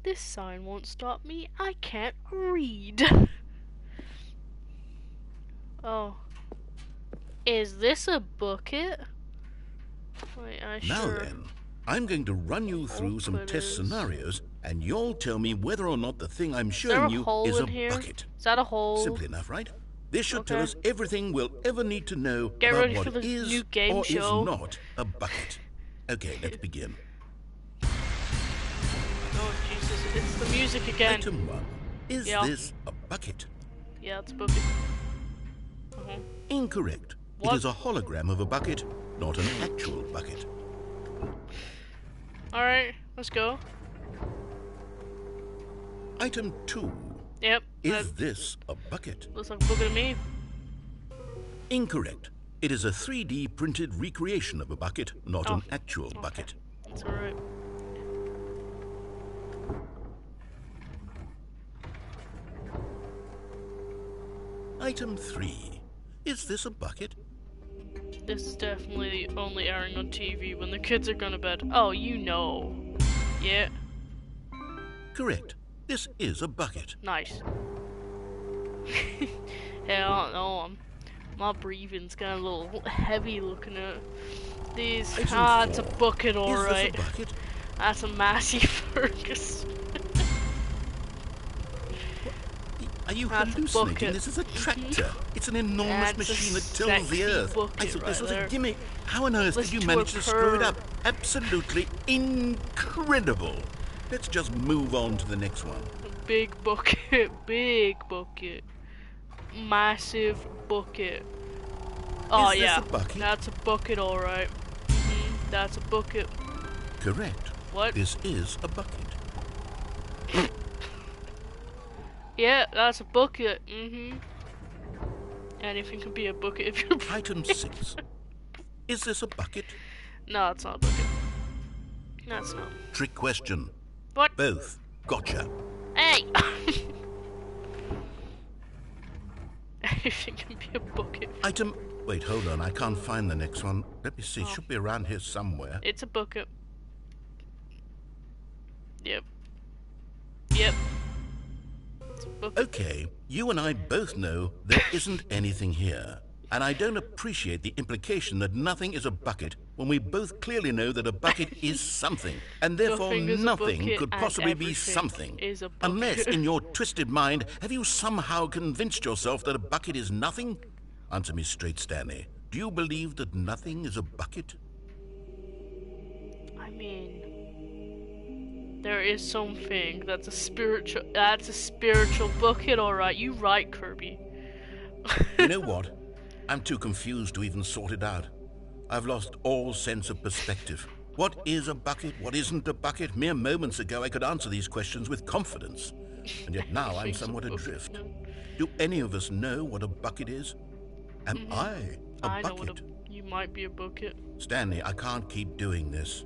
This sign won't stop me, I can't read. Oh. Is this a bucket? Wait, now then, I'm going to run you through some test scenarios, and you'll tell me whether or not the thing I'm showing you is a bucket. Is that a hole? Simple enough, right? This should tell us everything we'll ever need to know about what is new game or show. Is not a bucket. Okay, let's begin. Oh Jesus, it's the music again. Item 1. Is this a bucket? Yeah, it's a bucket. Incorrect. What? It is a hologram of a bucket, not an actual bucket. Alright, let's go. Item 2. Yep. Is this a bucket? Looks like a bucket to me. Incorrect. It is a 3D printed recreation of a bucket, not an actual bucket. That's alright. Item 3. Is this a bucket? This is definitely only airing on TV when the kids are going to bed. Oh, you know. Yeah. Correct. This is a bucket. Nice. Yeah, I don't know. My breathing's kind of a little heavy looking at these. It's a bucket, alright. Is this a bucket? That's a Massey Ferguson. Are you hallucinating? This is a tractor. It's an enormous machine that tills the earth. I thought this was a gimmick. How on earth did you manage to screw it up? Absolutely incredible. Let's just move on to the next one. Big bucket, big bucket. Massive bucket. Oh is yeah, this a bucket? That's a bucket, alright. That's a bucket. Correct. What? This is a bucket. Yeah, that's a bucket. Anything can be a bucket if you're Item 6. Is this a bucket? No, it's not a bucket. No, it's not. Trick question. What? Both. Gotcha. Hey! Anything can be a bucket. Item... Wait, hold on. I can't find the next one. Let me see. It should be around here somewhere. It's a bucket. Yep. Yep. Okay, you and I both know there isn't anything here. And I don't appreciate the implication that nothing is a bucket when we both clearly know that a bucket is something. And therefore nothing could possibly be something. Unless, in your twisted mind, have you somehow convinced yourself that a bucket is nothing? Answer me straight, Stanley. Do you believe that nothing is a bucket? I mean... There is something that's a spiritual bucket, alright. You right, Kirby. You know what? I'm too confused to even sort it out. I've lost all sense of perspective. What is a bucket? What isn't a bucket? Mere moments ago I could answer these questions with confidence. And yet now I'm somewhat adrift. Do any of us know what a bucket is? Am I a bucket? You might be a bucket. Stanley, I can't keep doing this.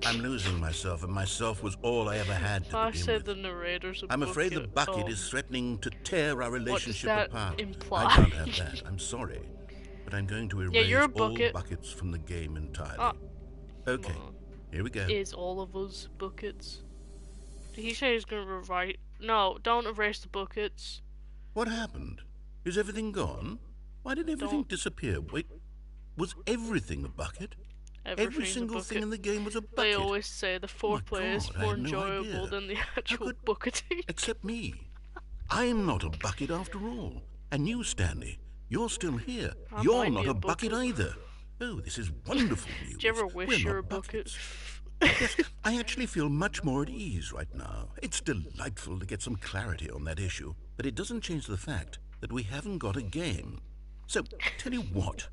I'm losing myself, and myself was all I ever had to begin I said with. The narrator's a I'm afraid bucket. the bucket is threatening to tear our relationship apart. What does that imply? I can't have that. I'm sorry. But I'm going to erase all buckets from the game entirely. Okay, here we go. Is all of us buckets? He said he's gonna revise. No, don't erase the buckets. What happened? Is everything gone? Why did everything disappear? Wait, was everything a bucket? Every single thing in the game was a bucket. They always say the foreplay is more enjoyable than the actual bucketing. Except me. I'm not a bucket after all. And you, Stanley, you're still here. You're not a bucket either. Oh, this is wonderful news. Do you ever wish you're a bucket? Yes, I actually feel much more at ease right now. It's delightful to get some clarity on that issue, but it doesn't change the fact that we haven't got a game. So, tell you what,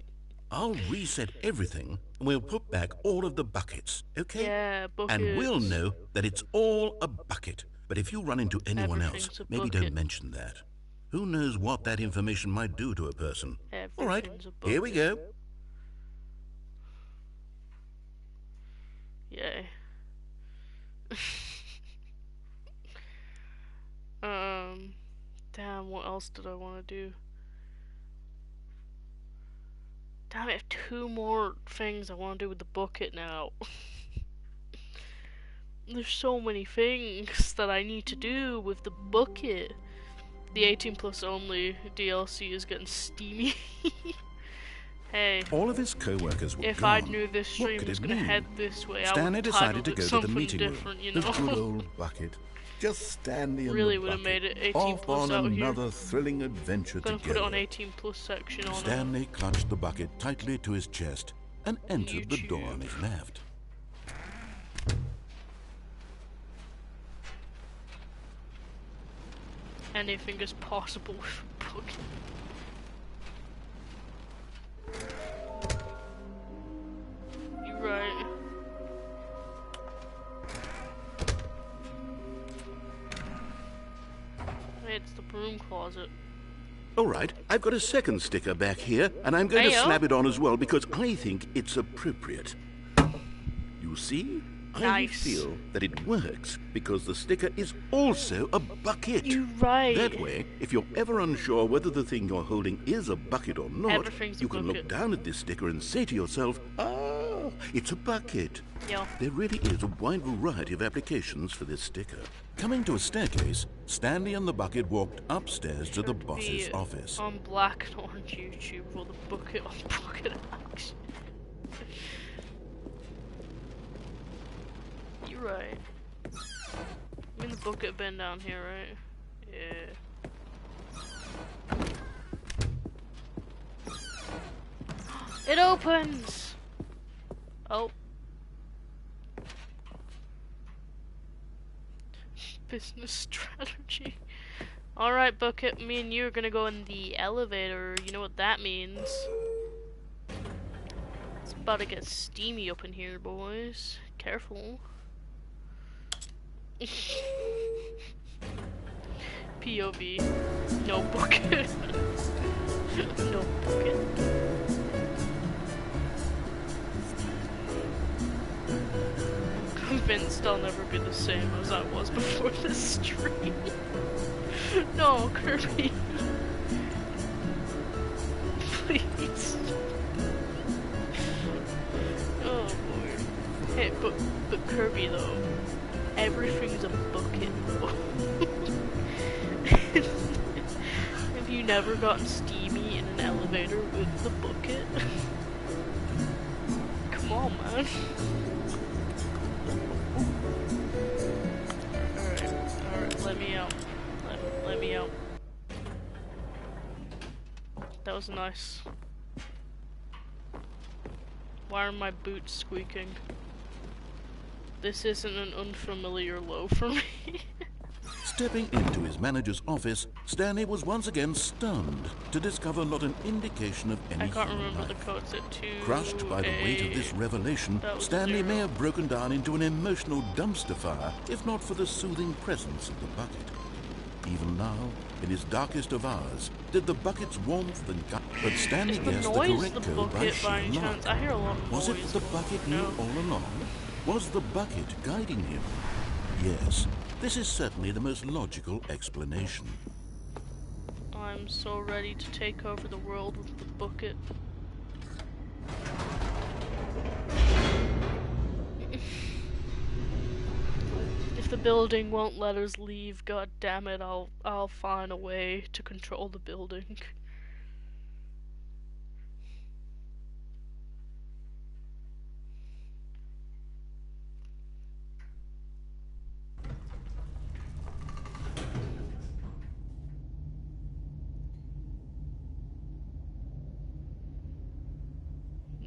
I'll reset everything and we'll put back all of the buckets, okay? Yeah, buckets. And we'll know that it's all a bucket. But if you run into anyone else, maybe don't mention that. Who knows what that information might do to a person? All right, here we go. Yay. Damn, what else did I want to do? Damn, I have 2 more things I want to do with the bucket now. There's so many things that I need to do with the bucket. The 18+ only DLC is getting steamy. Hey, all of his co-workers were if gone. I knew this stream was going to head this way, Stanley I would have decided to go to the meeting room. You know? The good old bucket. Just Stanley and really the would have bucket. made it 18+ Off on out another here. thrilling adventure Gonna together. put it on 18+ section on Stanley clutched the bucket tightly to his chest and entered the door on his left. Anything is possible with a bucket. You're right. It's the broom closet. All right, I've got a second sticker back here, and I'm going to slap it on as well because I think it's appropriate. You see? I feel that it works because the sticker is also a bucket. You're right. That way, if you're ever unsure whether the thing you're holding is a bucket or not, you can look down at this sticker and say to yourself, ah, it's a bucket. Yeah. There really is a wide variety of applications for this sticker. Coming to a staircase, Stanley and the bucket walked upstairs to the boss's office. On Black and Orange YouTube or the bucket on Bucket Action. You're right. I mean the bucket been down here, right? Yeah. It opens! Oh. Business strategy. Alright, Bucket, me and you are gonna go in the elevator. You know what that means. It's about to get steamy up in here, boys. Careful. POV. No bucket. No bucket. I'm convinced I'll never be the same as I was before this stream. No, Kirby. Please. Oh boy. Hey, but Kirby though. Everything's a bucket though. Have you never gotten steamy in an elevator with the bucket? Come on, man. Alright, let me out. Let me out. That was nice. Why are my boots squeaking? This isn't an unfamiliar low for me. Stepping into his manager's office, Stanley was once again stunned to discover not an indication of anything. I can't remember the codes at 2. Crushed by the weight of this revelation, Stanley may have broken down into an emotional dumpster fire if not for the soothing presence of the bucket. Even now, in his darkest of hours, did the bucket's warmth and but Stanley guessed the correct code by sheer luck. I hear a lot of Was it the bucket knew all along? Was the bucket guiding him? Yes, this is certainly the most logical explanation. I'm so ready to take over the world with the bucket. If the building won't let us leave, god damn it, I'll find a way to control the building.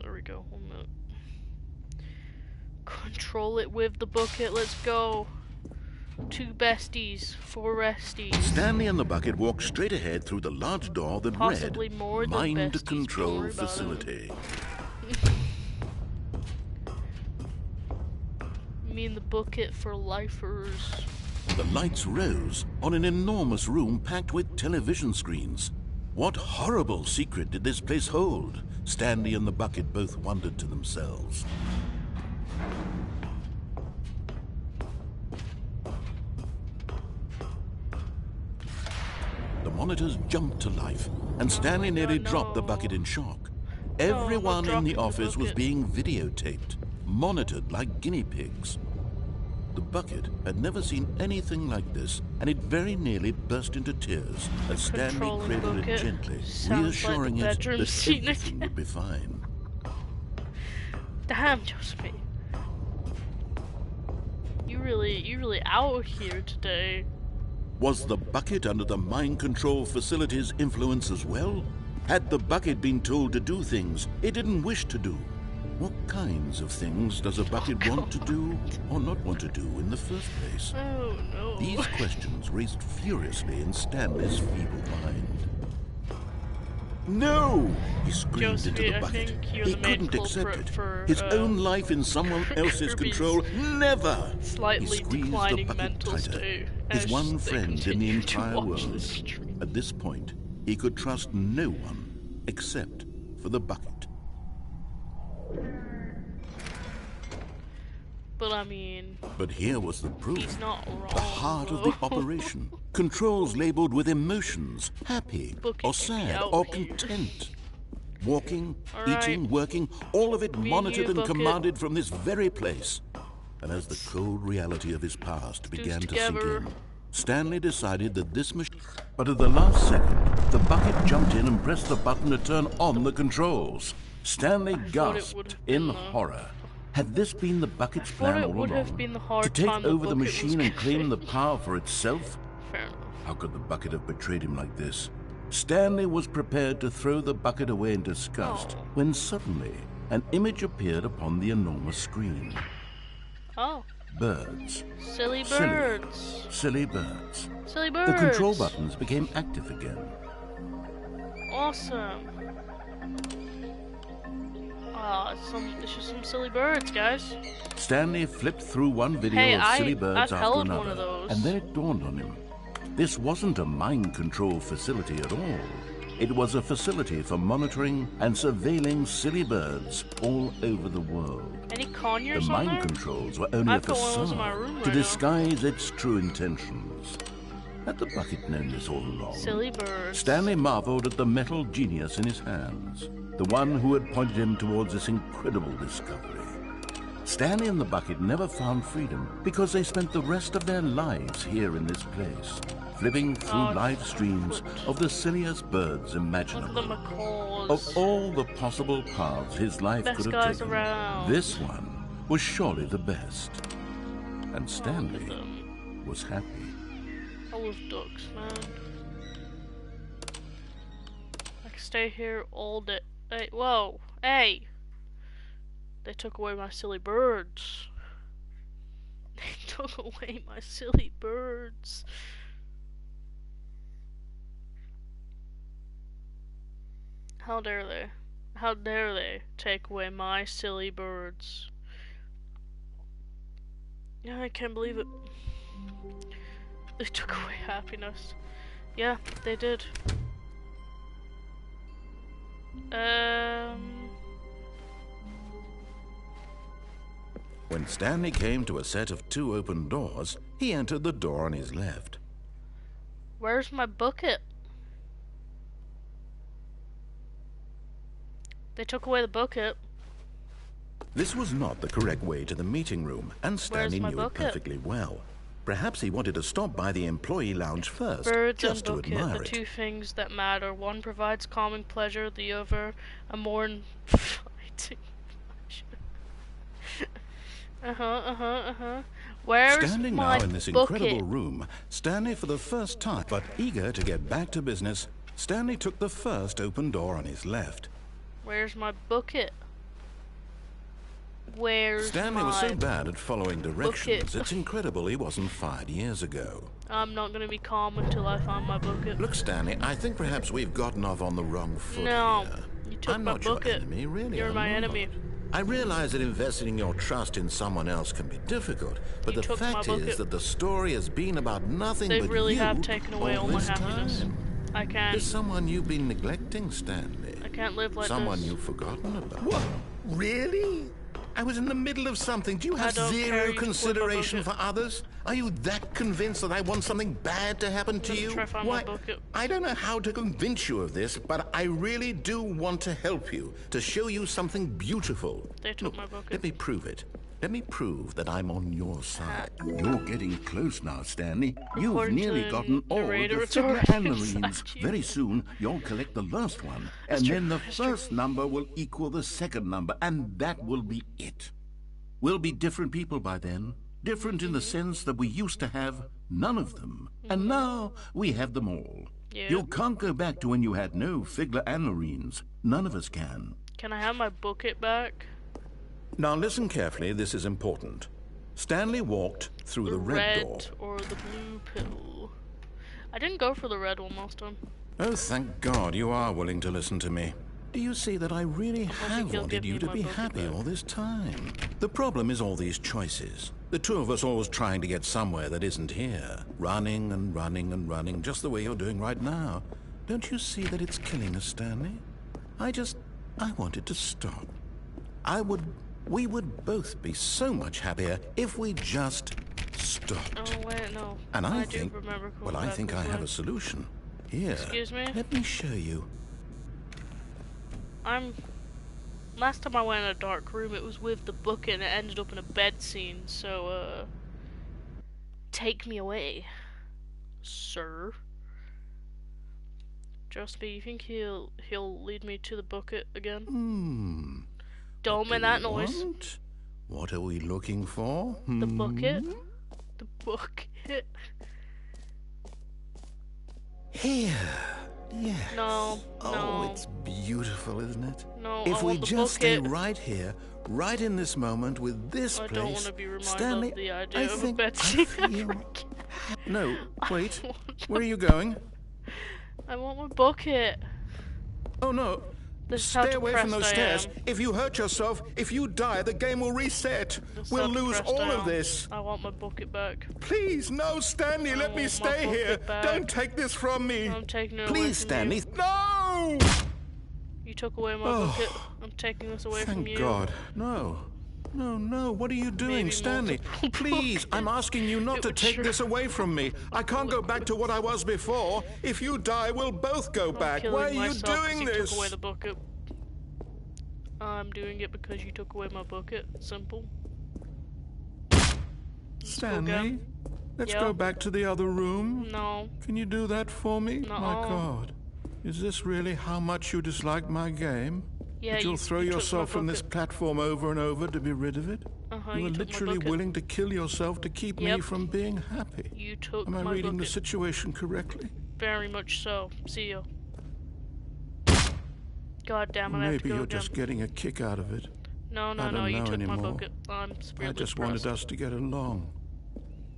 There we go, 1 minute. Control it with the bucket, let's go. 2 besties, 4 resties. Stanley and the bucket walked straight ahead through the large door that possibly read, more Mind Control Facility. You mean the bucket for lifers? The lights rose on an enormous room packed with television screens. What horrible secret did this place hold? Stanley and the bucket both wondered to themselves. The monitors jumped to life, and Stanley nearly dropped the bucket in shock. Everyone in the office was being videotaped, monitored like guinea pigs. The bucket had never seen anything like this, and it very nearly burst into tears as Stanley cradled it gently, reassuring it that everything would be fine. Damn, Josephine. You really out here today. Was the bucket under the mind control facility's influence as well? Had the bucket been told to do things it didn't wish to do? What kinds of things does a bucket want to do or not want to do in the first place? Oh no. These questions raced furiously in Stanley's feeble mind. No! He screamed into the bucket. He couldn't accept it. His own life in someone else's control, never! Slightly he squeezed the bucket tighter. His one friend in the entire world. At this point, he could trust no one except for the bucket. But I mean... But here was the proof. He's not wrong. The heart of the operation. Controls labeled with emotions, happy, or sad, or content. Walking, eating, working, all of it monitored and commanded from this very place. And as the cold reality of his past began to sink in, Stanley decided that this machine... But at the last second, the bucket jumped in and pressed the button to turn on the controls. Stanley gasped in horror. Had this been the bucket's plan all along? To take over the machine and claim the power for itself? How could the bucket have betrayed him like this? Stanley was prepared to throw the bucket away in disgust when suddenly an image appeared upon the enormous screen. Oh. Birds. Silly birds. Silly birds. Silly birds. The control buttons became active again. Awesome. It's just some silly birds, guys. Stanley flipped through one video of silly birds after another, one of those. And then it dawned on him. This wasn't a mind control facility at all. It was a facility for monitoring and surveilling silly birds all over the world. Any conures The on mind there? Controls were only a facade to disguise its true intentions. Had the bucket known this all along? Silly birds. Stanley marveled at the metal genius in his hands, the one who had pointed him towards this incredible discovery. Stanley and the bucket never found freedom because they spent the rest of their lives here in this place, flipping through live streams of the silliest birds imaginable. Of all the possible paths his life could have taken, this one was surely the best. And Stanley was happy. I love ducks, man. I could stay here all day. Hey, whoa, hey! They took away my silly birds. They took away my silly birds. How dare they? How dare they take away my silly birds? Yeah, I can't believe it. They took away happiness. Yeah, they did. When Stanley came to a set of 2 open doors, he entered the door on his left. Where's my bucket? They took away the bucket. This was not the correct way to the meeting room, and Stanley knew it perfectly well. Perhaps he wanted to stop by the employee lounge first, Birds just and to bucket, admire the it. two things that matter. One provides calming pleasure, the other a more inviting pleasure. Where's Standing my now in this bucket? incredible room, Stanley for the first time, but eager to get back to business, Stanley took the first open door on his left. Where's my bucket? Where's Stanley my was so bad at following directions, bucket? it's incredible he wasn't fired years ago. I'm not gonna be calm until I find my bucket. Look, Stanley, I think perhaps we've gotten off on the wrong foot No, here. you took I'm my not bucket. your enemy, really. You're my enemy. I realize that investing your trust in someone else can be difficult, but You the took my fact bucket. is that the story has been about nothing They but really you have taken away all my this happiness. time. I can't. There's someone you've been neglecting, Stanley. I can't live like Someone this. you've forgotten about. What? Really? I was in the middle of something. Do you have don't care, zero you took my consideration for bucket. others? Are you that convinced that I want something bad to happen to Let me you? try find my bucket. I don't know how to convince you of this, but I really do want to help you, to show you something beautiful. They took Look, my bucket. let me prove it. Let me prove that I'm on your side. You're getting close now, Stanley. You've According nearly to gotten all narrator, the it's figure already anarines. inside you. Very soon, you'll collect the last one, and then the first number will equal the second number, and that will be it. We'll be different people by then. Different in the sense that we used to have none of them, and now we have them all. Yeah. You can't go back to when you had no Figler anarines. None of us can. Can I have my bucket back? Now listen carefully, this is important. Stanley walked through the red door. Or the blue pill? I didn't go for the red one last time. Oh, thank God you are willing to listen to me. Do you see that I really have you'll wanted give you me to my be bucket happy back. all this time? The problem is all these choices. The two of us always trying to get somewhere that isn't here. Running and running and running, just the way you're doing right now. Don't you see that it's killing us, Stanley? I wanted to stop. We would both be so much happier if we just stopped. Oh wait, no. And I do think, remember going well, I back think this I have way. a solution. Here. Excuse me? Let me show you. Last time I went in a dark room, it was with the book and it ended up in a bed scene, so, take me away, sir. Trust me, you think he'll lead me to the bucket again? Don't make that noise. What are we looking for? The bucket? The bucket? Here. Yes. No, Oh, no. it's beautiful, isn't it? No, If I we want the just stay bucket. right here, right in this moment with this I place, don't want to be reminded Stanley, of the idea I of a think bed I scene feel- ever again. No, wait. I want Where are you going? I want my bucket. Oh no. This is how Stay away from those depressed I stairs. am. If you hurt yourself, if you die, the game will reset. This is We'll how lose depressed all I of am. this. I want my bucket back. Please, no, Stanley, I let me want my stay here. bucket back. Don't take this from me. I'm taking it away Please, from Stanley. you. No! You took away my Oh. bucket. I'm taking this away from Thank you. God. No. No, no. What are you doing, Maybe Stanley? multiple Please, I'm buckets. asking you not It to would take sure- this away from me. I can't go back to what I was before. If you die, we'll both go I'm back. killing Why are you myself 'cause doing you this? took away the bucket. I'm doing it because you took away my bucket. Simple. Stanley, let's Yeah. go back to the other room. No. Can you do that for me? No. My God. Is this really how much you dislike my game? Yeah, That you'll you throw took my yourself from this bucket. platform over and over to be rid of it? Uh-huh, You you are took my literally bucket. willing to kill yourself to keep me Yep. from being happy. You took Am I my reading the bucket. situation correctly? Very much so. See you. God damn it, I have to Maybe go you're again. just getting a kick out of it. No, I no, don't no, you know took my anymore. bucket. I'm severely I just depressed. wanted us to get along.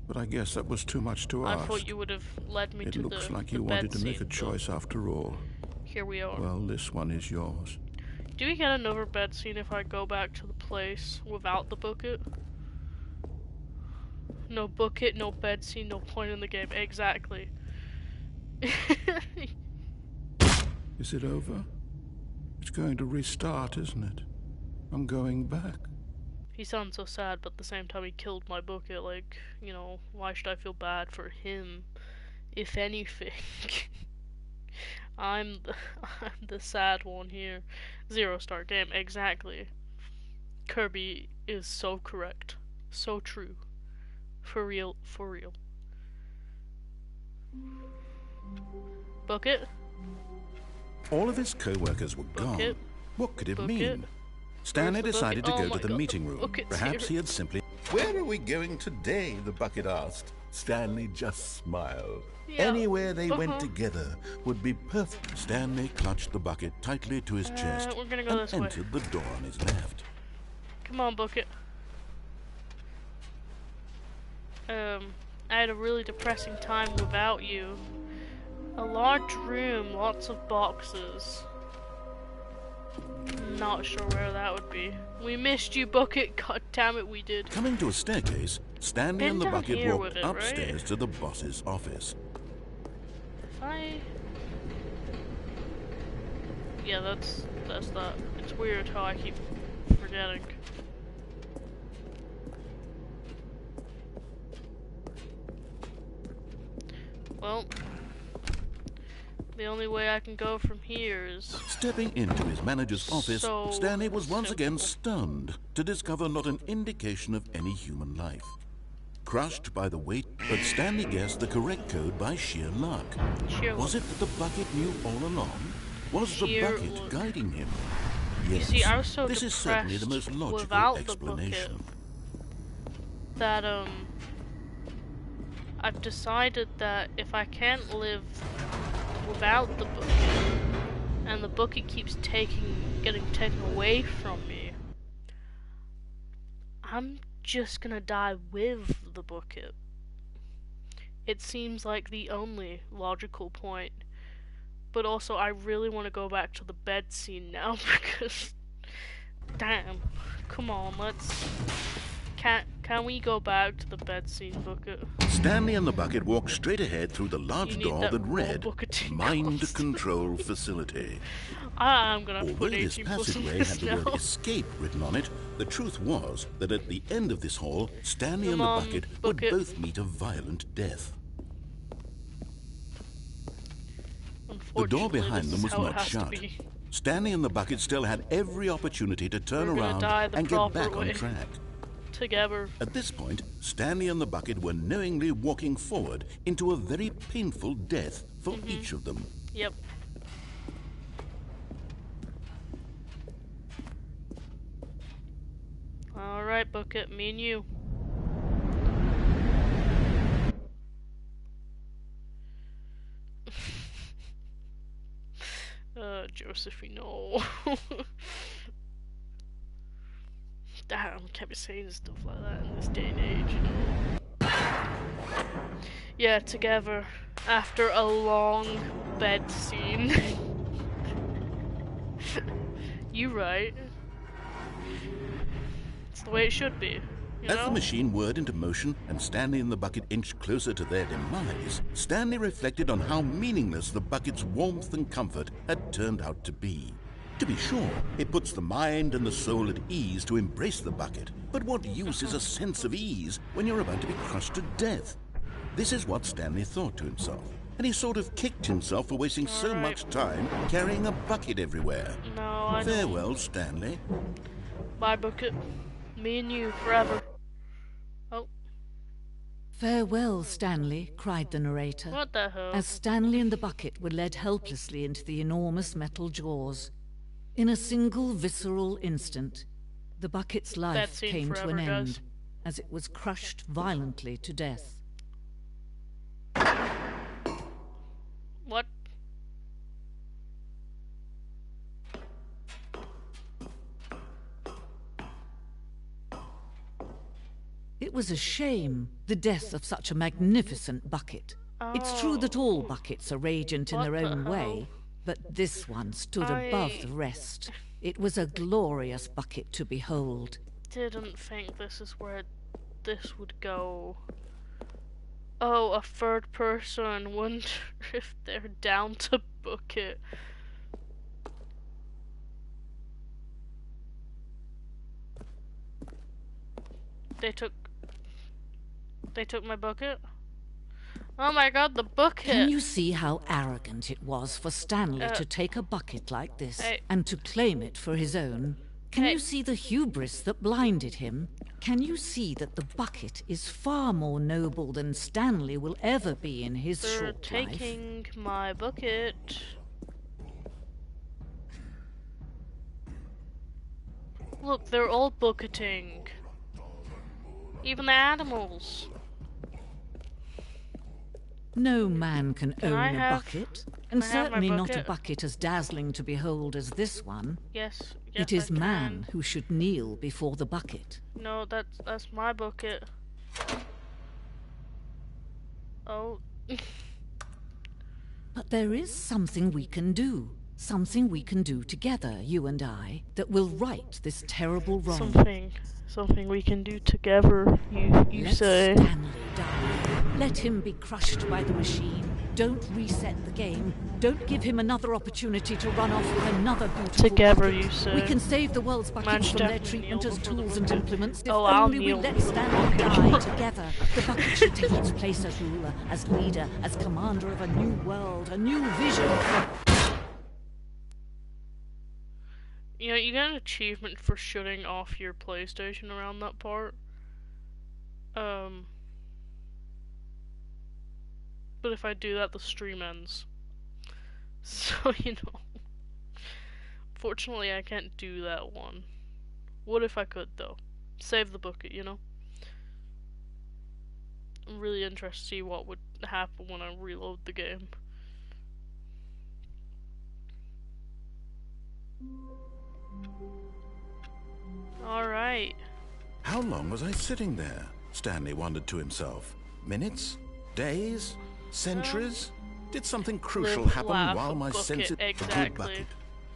But I guess that was too much to I ask. thought you would have led me It to looks the like the you wanted bed to make a scene, but choice after all. Here we are. Well, this one is yours. Do we get another bed scene if I go back to the place without the bucket? No bucket, no bed scene, no point in the game. Exactly. Is it over? It's going to restart, isn't it? I'm going back. He sounds so sad, but at the same time he killed my bucket. Like, you know, why should I feel bad for him? If anything. I'm the sad one here. 0-star game, exactly. Kirby is so correct. So true. For real, for real. Bucket? All of his co-workers were gone. What could it mean? Stanley decided to go to the meeting room. Perhaps he had simply... Where are we going today? The Bucket asked. Stanley just smiled. Yeah. Anywhere they went together would be perfect. Stanley clutched the Bucket tightly to his chest and entered the door on his left. Come on, Bucket. I had a really depressing time without you. A large room, lots of boxes. Not sure where that would be. We missed you, Bucket. God damn it, we did. Coming to a staircase, Stanley and the Bucket walked upstairs to the boss's office. Yeah, that's that. It's weird how I keep forgetting. Well, the only way I can go from here is... Stepping into his manager's office, Stanley was once again stunned to discover not an indication of any human life. Crushed by the weight, but Stanley guessed the correct code by sheer luck. Was it that the Bucket knew all along? Was the Bucket guiding him? Yes, you see, I was so this is certainly the most logical explanation. That, I've decided that if I can't live without the Bucket, and the Bucket keeps getting taken away from me, I'm just gonna die with the Bucket. It seems like the only logical point. But also, I really want to go back to the bed scene now because, damn, come on, can we go back to the bed scene, Bucket? Stanley and the Bucket walked straight ahead through the large door that read, Mind Control Facility. I'm gonna Although put this passageway had the word escape written on it, the truth was that at the end of this hall, Stanley and the Bucket would both meet a violent death. The door behind them was not shut. Stanley and the Bucket still had every opportunity to turn around and get back on track. Together. At this point, Stanley and the Bucket were knowingly walking forward into a very painful death for each of them. Yep. Alright, Bucket, me and you. Josephine, no. Damn, can't be saying stuff like that in this day and age, you know. Yeah, together, after a long bed scene. You right. It's the way it should be. As the machine whirred into motion and Stanley and the Bucket inched closer to their demise, Stanley reflected on how meaningless the Bucket's warmth and comfort had turned out to be. To be sure, it puts the mind and the soul at ease to embrace the Bucket, but what use is a sense of ease when you're about to be crushed to death? This is what Stanley thought to himself, and he sort of kicked himself for wasting so much time carrying a Bucket everywhere. No, Farewell, Stanley. Bye, Bucket. Me and you forever. Oh. Farewell, Stanley, cried the narrator. What the hell? As Stanley and the Bucket were led helplessly into the enormous metal jaws. In a single visceral instant, the Bucket's life came to an end, as it was crushed violently to death. What? It was a shame, the death of such a magnificent Bucket. Oh. It's true that all Buckets are radiant in their own way, but this one stood above the rest. It was a glorious Bucket to behold. Didn't think this is where this would go. Oh, a third person. Wonder if they're down to Bucket. They took my Bucket? Oh my god, the Bucket! Can you see how arrogant it was for Stanley to take a Bucket like this and to claim it for his own? Can you see the hubris that blinded him? Can you see that the bucket is far more noble than Stanley will ever be in his short life? They're taking my bucket. Look, they're all bucketing. Even the animals. No man can own a bucket, and certainly not a bucket as dazzling to behold as this one. Yes, it is man who should kneel before the bucket. No, that's my bucket. Oh. But there is something we can do. Something we can do together, you and I, that will right this terrible wrong. Something we can do together, you say. Let Stanley die. Let him be crushed by the machine. Don't reset the game. Don't give him another opportunity to run off with another beautiful together, bucket. you say. We can save the world's buckets from their treatment as tools and implements if only we let Stanley die together. The bucket should take its place as ruler, as leader, as commander of a new world, a new vision. You know, you get an achievement for shutting off your PlayStation around that part. But if I do that, the stream ends. So, you know. Fortunately, I can't do that one. What if I could, though? Save the bucket, you know? I'm really interested to see what would happen when I reload the game. Alright. How long was I sitting there? Stanley wondered to himself. Minutes? Days? Centuries? Did something crucial happen while my sensitive... Exactly. A good bucket.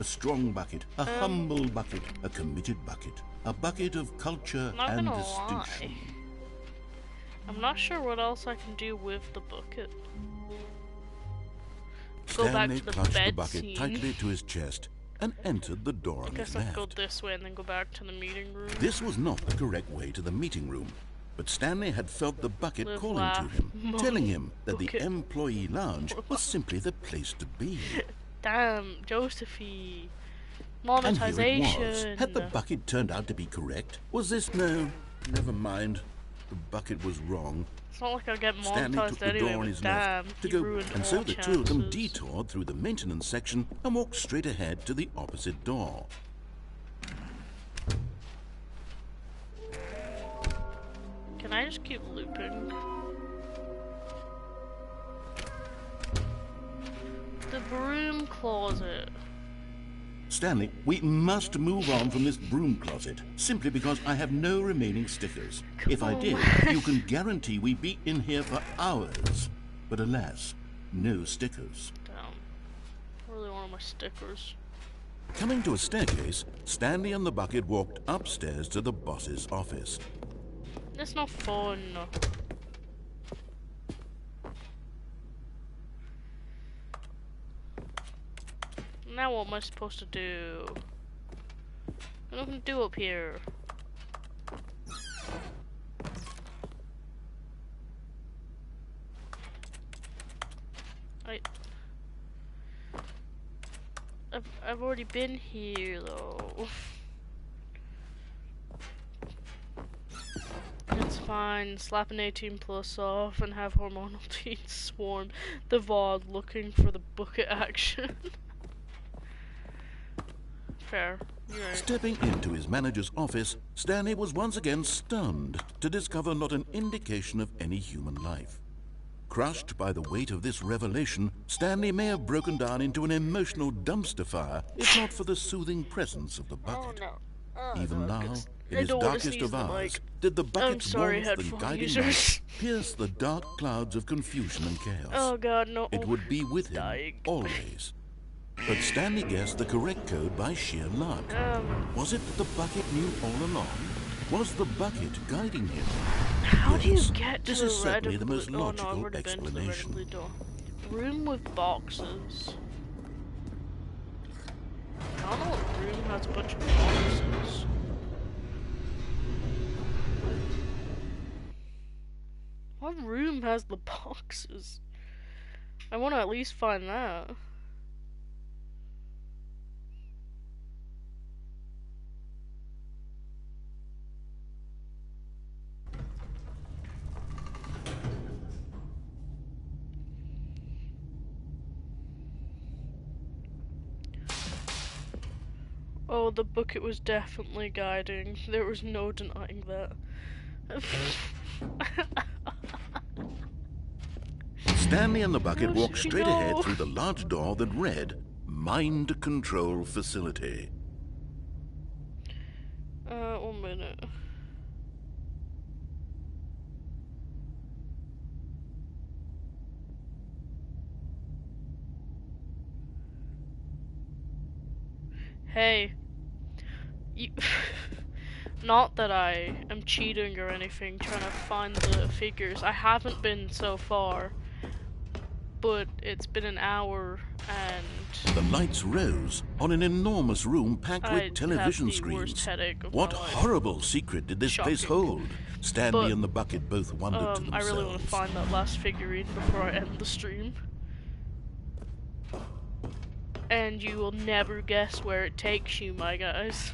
A strong bucket. A humble bucket. A committed bucket. A bucket of culture and distinction. I'm not sure what else I can do with the bucket. Stanley clutched the bucket tightly to his chest and entered the door on his left. I guess I'll go this way and then go back to the meeting room. This was not the correct way to the meeting room, but Stanley had felt the bucket calling to him, telling him that the employee lounge was simply the place to be. Damn, Josephine. Monetization. And here it was. Had the bucket turned out to be correct? Was this... No, never mind. The bucket was wrong. It's not like I'll get monetized Stanley took the door on his left to go, and so the two of them detoured through the maintenance section and walked straight ahead to the opposite door. Can I just keep looping? The broom closet. Stanley, we must move on from this broom closet, simply because I have no remaining stickers. If I did, you can guarantee we'd be in here for hours. But alas, no stickers. Damn. I really want my stickers. Coming to a staircase, Stanley and the bucket walked upstairs to the boss's office. That's not fun. Now what am I supposed to do? What am I gonna do up here? I've already been here though. It's fine. Slap an 18 plus off and have hormonal teens swarm the VOD looking for the bucket action. Fair. You're right. Stepping into his manager's office, Stanley was once again stunned to discover not an indication of any human life. Crushed by the weight of this revelation, Stanley may have broken down into an emotional dumpster fire if not for the soothing presence of the bucket. Oh, no. Even now, in his darkest of hours, did the bucket's warmth and guiding light pierce the dark clouds of confusion and chaos. Oh god, no. It would be with him, always. But Stanley guessed the correct code by sheer luck. Was it that the bucket knew all along? Was the bucket guiding him? How do you get to this is certainly the most logical explanation. Room with boxes. I don't know what room has a bunch of boxes. What room has the boxes? I want to at least find that. Oh, the bucket was definitely guiding. There was no denying that. Stanley and the bucket walked straight ahead through the large door that read, Mind Control Facility. 1 minute. Hey, you... Not that I am cheating or anything, trying to find the figures. I haven't been so far, but it's been an hour and... The lights rose on an enormous room packed with television screens. What horrible secret did this place hold? Stanley and the bucket both wondered to themselves. I really want to find that last figurine before I end the stream. And you will never guess where it takes you, my guys.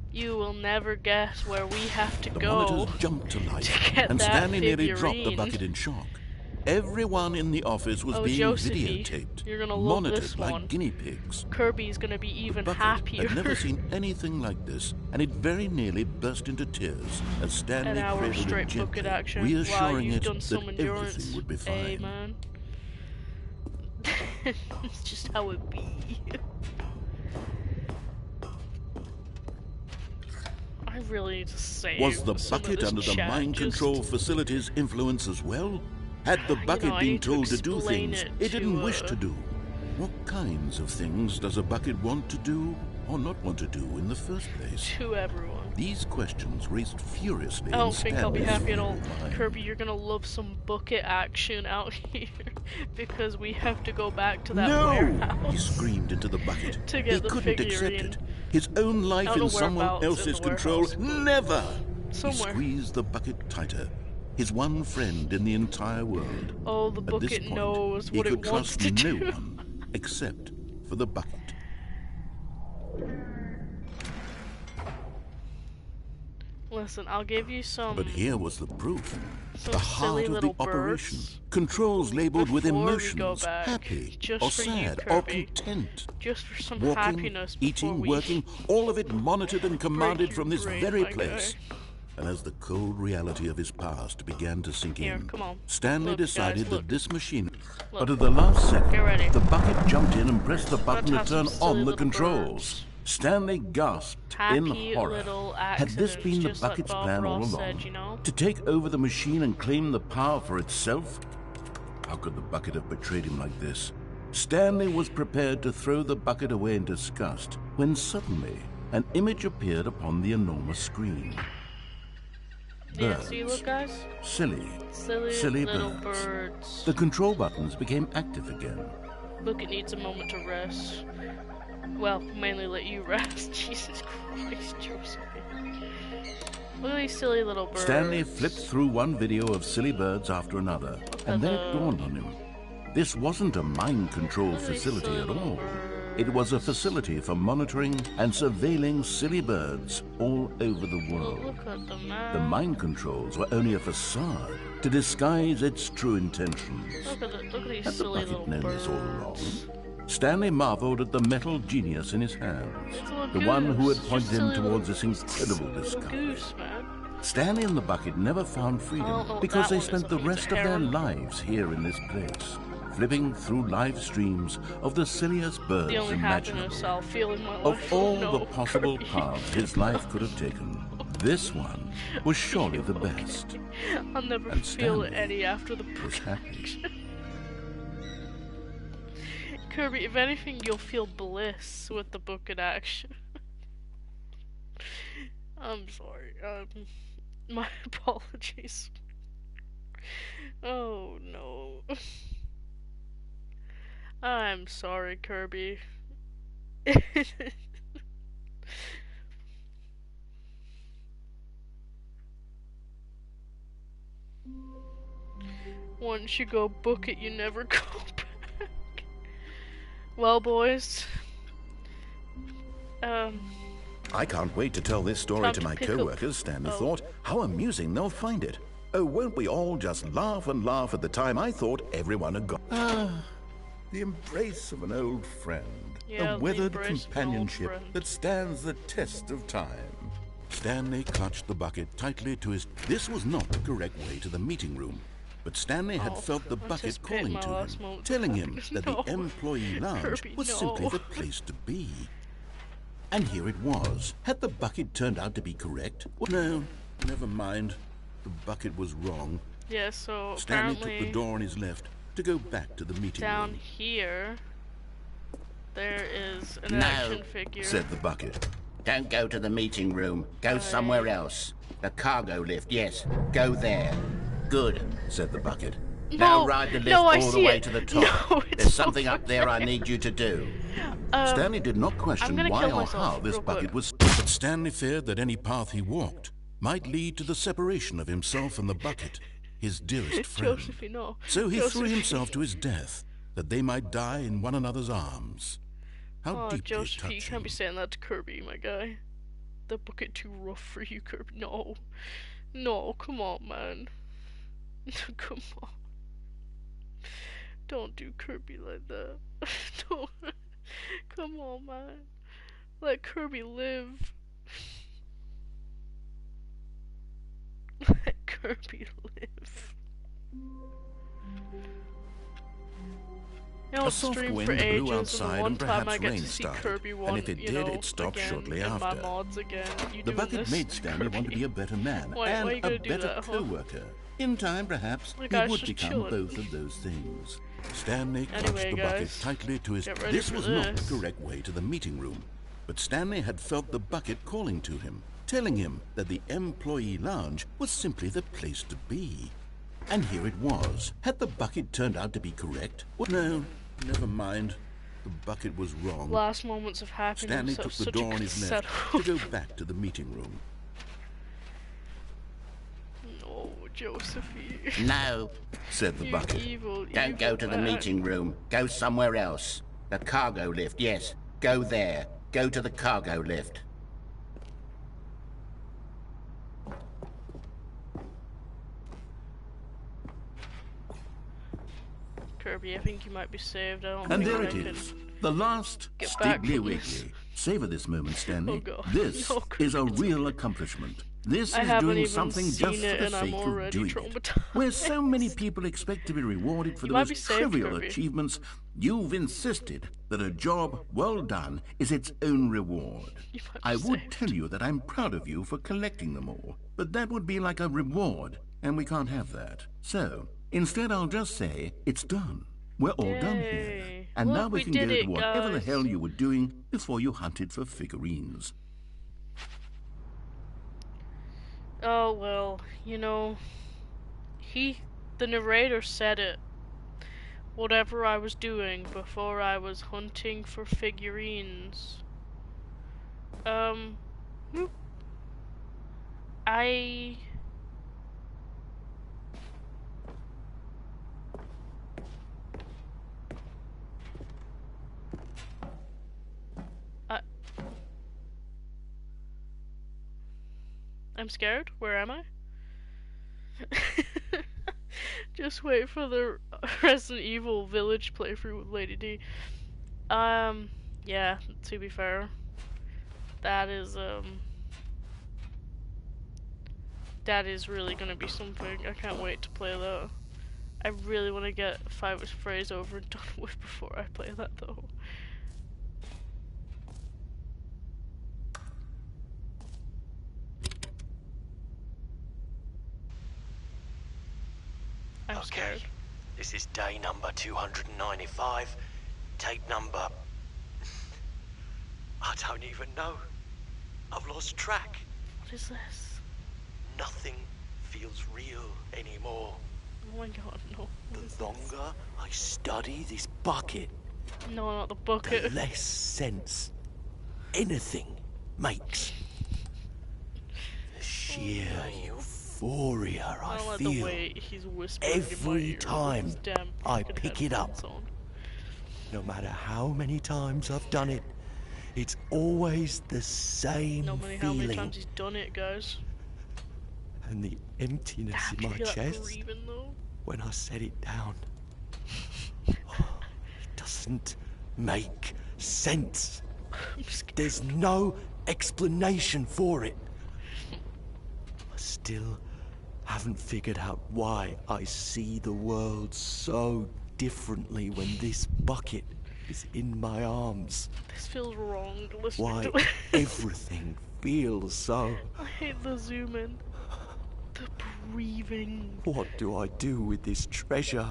You will never guess where we have to go. The monitors jumped to life, and Stanley nearly dropped the bucket in shock. Everyone in the office was being videotaped, monitored like guinea pigs. Kirby's gonna be even happier. I'd never seen anything like this, and it very nearly burst into tears as Stanley cradled it gently, reassuring it that everything would be fine. Hey, man. It's just how it be. I really need to save. Was the bucket under the mind control facility's influence as well? Had the bucket been told to do things it didn't wish to do? What kinds of things does a bucket want to do or not want to do in the first place? To everyone. These questions raced furiously. I don't think I'll be happy at all. Kirby, you're gonna love some bucket action out here because we have to go back to that warehouse. He screamed into the bucket. To get the couldn't accept it. His own life in someone else's control. Never! Somewhere. He squeezed the bucket tighter. His one friend in the entire world. Oh, the bucket knows what it wants to do. He could trust no one except for the bucket. Listen, I'll give you some. But here was the proof. The heart of the operation. Controls labeled with emotions, happy or sad or content. Just for some walking, happiness. Eating, working, all of it monitored and commanded from this very place. And as the cold reality of his past began to sink in, Stanley decided that this machine... But at the last second, the bucket jumped in and pressed the button to turn on the controls. Stanley gasped in horror. Had this been the bucket's plan all along? To take over the machine and claim the power for itself? How could the bucket have betrayed him like this? Stanley was prepared to throw the bucket away in disgust when suddenly an image appeared upon the enormous screen. Yeah, see, look, guys? Silly little birds. The control buttons became active again. Look, it needs a moment to rest. Well, mainly let you rest. Jesus Christ, Josephine. Look at these silly little birds. Stanley flipped through one video of silly birds after another, and then it dawned on him. This wasn't a mind control facility at all. It was a facility for monitoring and surveilling silly birds all over the world. Look at them, man. The mind controls were only a facade to disguise its true intentions. Look at these silly little birds. Had the bucket known this all along? Stanley marveled at the metal genius in his hands, the one who had pointed him towards this incredible discovery. Stanley and the bucket never found freedom because they spent the rest of their lives here in this place, flipping through live streams of the silliest birds imaginable. Of all the possible paths his life could have taken, this one was surely the best. I'll never feel any after the was happy. Kirby, if anything, you'll feel bliss with the bucket action. I'm sorry. My apologies. Oh no. I'm sorry, Kirby. Once you go book it, you never go back. Well, boys. I can't wait to tell this story to my co-workers, Stanley thought. How amusing they'll find it. Oh, won't we all just laugh and laugh at the time I thought everyone had gone. The embrace of an old friend. A weathered companionship that stands the test of time. Stanley clutched the bucket tightly to his... This was not the correct way to the meeting room, but Stanley had felt the bucket calling to him, telling him that the employee lounge was simply the place to be. And here it was. Had the bucket turned out to be correct? No, never mind. The bucket was wrong. Yeah, so Stanley took the door on his left to go back to the meeting room. Down here, there is an action figure. Said the bucket. Don't go to the meeting room. Go somewhere else. The cargo lift, yes. Go there. Good, said the bucket. Now ride the lift all the way to the top. No, There's something up there I need you to do. Stanley did not question why or how this bucket was... But Stanley feared that any path he walked might lead to the separation of himself and the bucket, his dearest friend. So he threw himself to his death, that they might die in one another's arms. How deeply touching. You can't be saying that to Kirby, my guy. The bucket too rough for you, Kirby. No. No, come on, man. Come on. Don't do Kirby like that. Don't. Come on, man. Let Kirby live. Let Kirby live. A soft wind blew outside and perhaps rain started, and if it did, it stopped shortly after. The bucket made Stanley want to be a better man and a better co-worker. In time, perhaps, he would become both of those things. Stanley clutched the bucket tightly to his... This was not the correct way to the meeting room, but Stanley had felt the bucket calling to him, telling him that the employee lounge was simply the place to be. And here it was. Had the bucket turned out to be correct? No, never mind. The bucket was wrong. Last moments of happiness. Stanley took the door on his left to go back to the meeting room. No, Josephine. No, said the bucket. Don't go to the meeting room. Go somewhere else. The cargo lift, yes. Go there. Go to the cargo lift. Kirby, I think you might be saved. And there it is. The last Stiggly Wiggly. Savor this moment, Stanley. Oh, this is a real accomplishment. This is doing something just for the sake of doing it. Where so many people expect to be rewarded for those trivial achievements, you've insisted that a job well done is its own reward. I would tell you that I'm proud of you for collecting them all, but that would be like a reward, and we can't have that. So, instead I'll just say, it's done. We're all done here. And now we can go to whatever the hell you were doing before you hunted for figurines. Oh, well, you know, the narrator said it. Whatever I was doing before I was hunting for figurines. I'm scared. Where am I? Just wait for the Resident Evil Village playthrough with Lady D. Yeah, to be fair, that is really gonna be something. I can't wait to play that. I really want to get Fiverr's Phrase over and done with before I play that, though. I'm scared. This is day number 295. Tape number... I don't even know. I've lost track. What is this? Nothing feels real anymore. Oh my god, no. The longer I study this bucket... No, not the bucket. The less sense anything makes. The sheer euphoria I feel every time I pick it up. No matter how many times I've done it, it's always the same feeling. How many times he's done it, guys. And the emptiness in my chest when I set it down. Oh, it doesn't make sense. There's no explanation for it. I still haven't figured out why I see the world so differently when this bucket is in my arms. This feels wrong. Why everything feels so... I hate the zoom in. The breathing. What do I do with this treasure?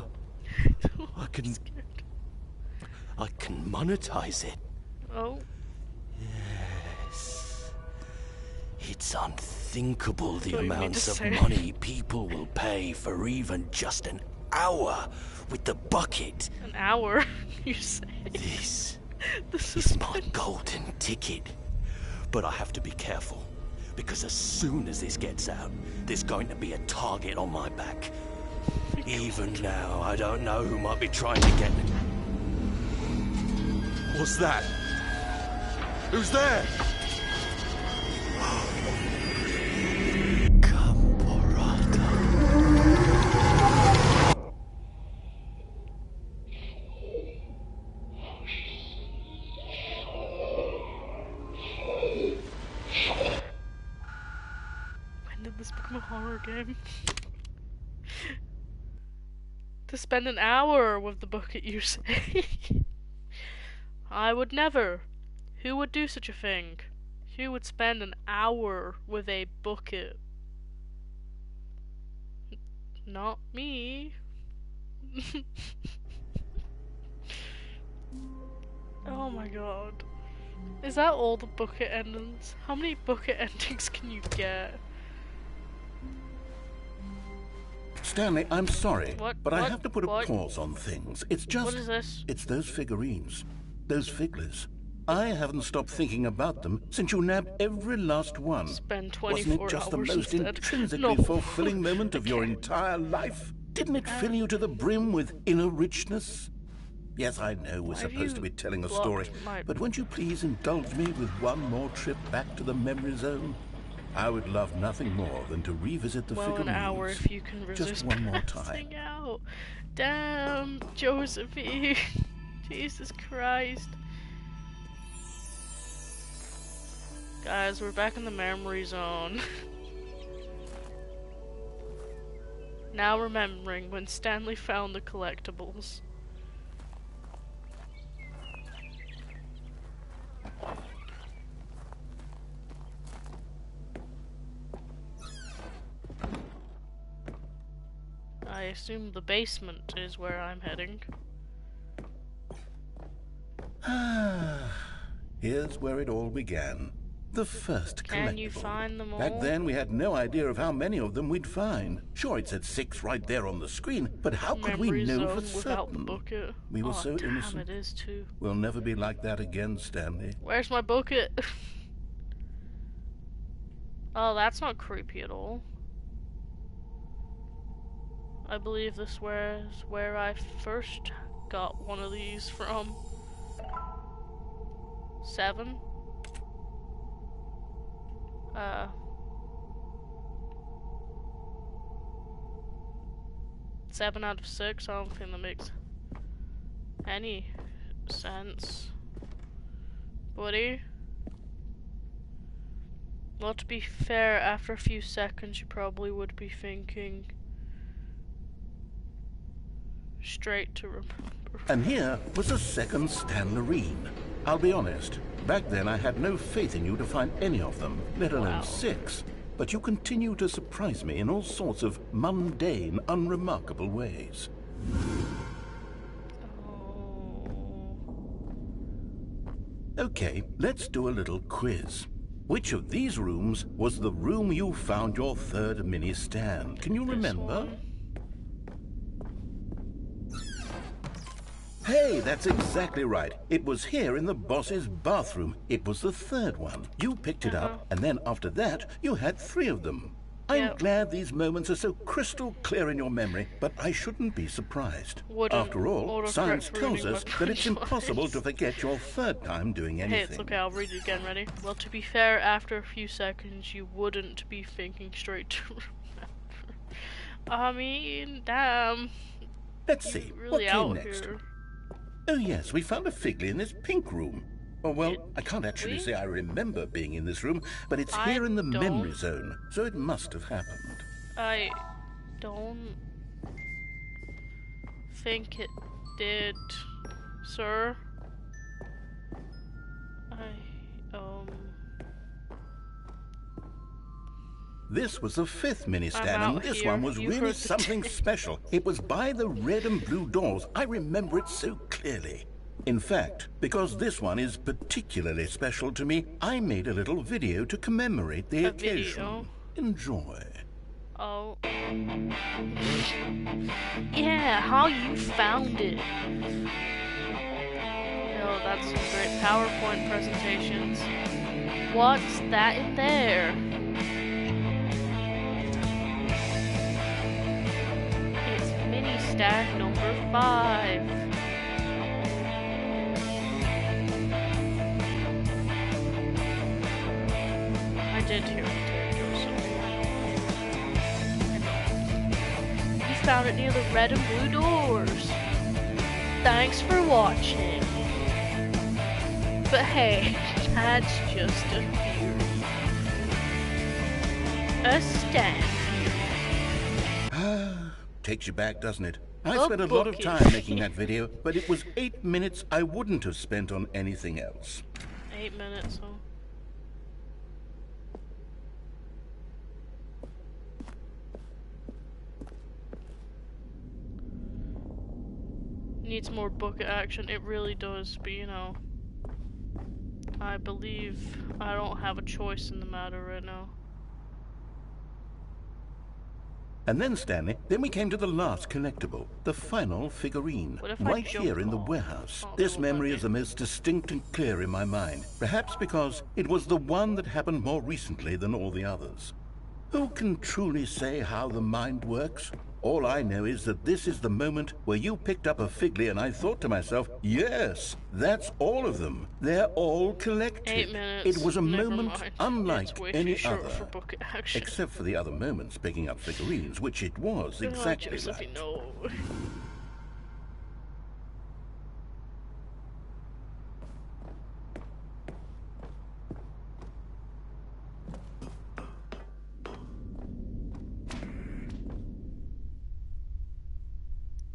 I can monetize it. Oh. Yes. It's unthinkable the amounts of money people will pay for even just an hour with the bucket. An hour, you say? This is my golden ticket. But I have to be careful, because as soon as this gets out, there's going to be a target on my back. Even now, I don't know who might be trying to get me. What's that? Who's there? When did this become a horror game? To spend an hour with the bucket, you say? I would never. Who would do such a thing? Who would spend an hour with a bucket? Not me. Oh my god. Is that all the bucket endings? How many bucket endings can you get? Stanley, I'm sorry, but I have to put a pause on things. It's just... What is this? It's those figurines. Those figglers. I haven't stopped thinking about them since you nabbed every last one. Spend 24 Wasn't it just the most intrinsically fulfilling moment of your entire life? Didn't it fill you to the brim with inner richness? Yes, I know we're supposed to be telling a story, but won't you please indulge me with one more trip back to the memory zone? I would love nothing more than to revisit the figurines. An hour if you can resist. Just one more time. Out. Damn, Josephine. Jesus Christ. Guys, we're back in the memory zone. Now remembering when Stanley found the collectibles. I assume the basement is where I'm heading. Here's where it all began. The first collectible. Can you find them all? Back then, we had no idea of how many of them we'd find. Sure, it said 6 right there on the screen, but how could we know for certain? We were so innocent. It is too. We'll never be like that again, Stanley. Where's my bucket? Oh, that's not creepy at all. I believe this was where I first got one of these from. 7. 7 out of 6. I don't think that makes any sense. Buddy? Well, to be fair, after a few seconds you probably would be thinking straight to remember. And here was a second Stanlerine. I'll be honest, back then I had no faith in you to find any of them, let alone 6. But you continue to surprise me in all sorts of mundane, unremarkable ways. Okay, let's do a little quiz. Which of these rooms was the room you found your third mini stand? Can you remember? Hey, that's exactly right. It was here in the boss's bathroom. It was the third one. You picked it up, and then after that, you had 3 of them. I'm glad these moments are so crystal clear in your memory, but I shouldn't be surprised. After all, science tells us that it's impossible to forget your third time doing anything. Hey, it's okay, I'll read it again, ready? Well, to be fair, after a few seconds, you wouldn't be thinking straight to remember. I mean, damn. Let's see, what came next? Oh yes, we found a Figly in this pink room. Oh, well, I can't actually say I remember being in this room, but it's here in the memory zone, so it must have happened. I don't think it did, sir. This was the 5th mini-stand, and this one was really something special. It was by the red and blue doors. I remember it so clearly. In fact, because this one is particularly special to me, I made a little video to commemorate the occasion. Enjoy. Oh. Yeah, how you found it. Oh, that's some great PowerPoint presentations. What's that in there? It's mini stand number 5. I did hear it, Joseph. You found it near the red and blue doors. Thanks for watching. But hey, that's just a theory. A stand theory. Takes you back, doesn't it? I spent a lot of time making that video, but it was 8 minutes I wouldn't have spent on anything else. 8 minutes, huh? Needs more book action. It really does, but you know, I believe I don't have a choice in the matter right now. And then, Stanley, then we came to the last collectible, the final figurine, right here in the warehouse. This memory is the most distinct and clear in my mind, perhaps because it was the one that happened more recently than all the others. Who can truly say how the mind works? All I know is that this is the moment where you picked up a Figly and I thought to myself, yes, that's all of them. They're all collected. 8 minutes. It was a moment unlike any other. Except for the other moments picking up figurines, which it was exactly right. No.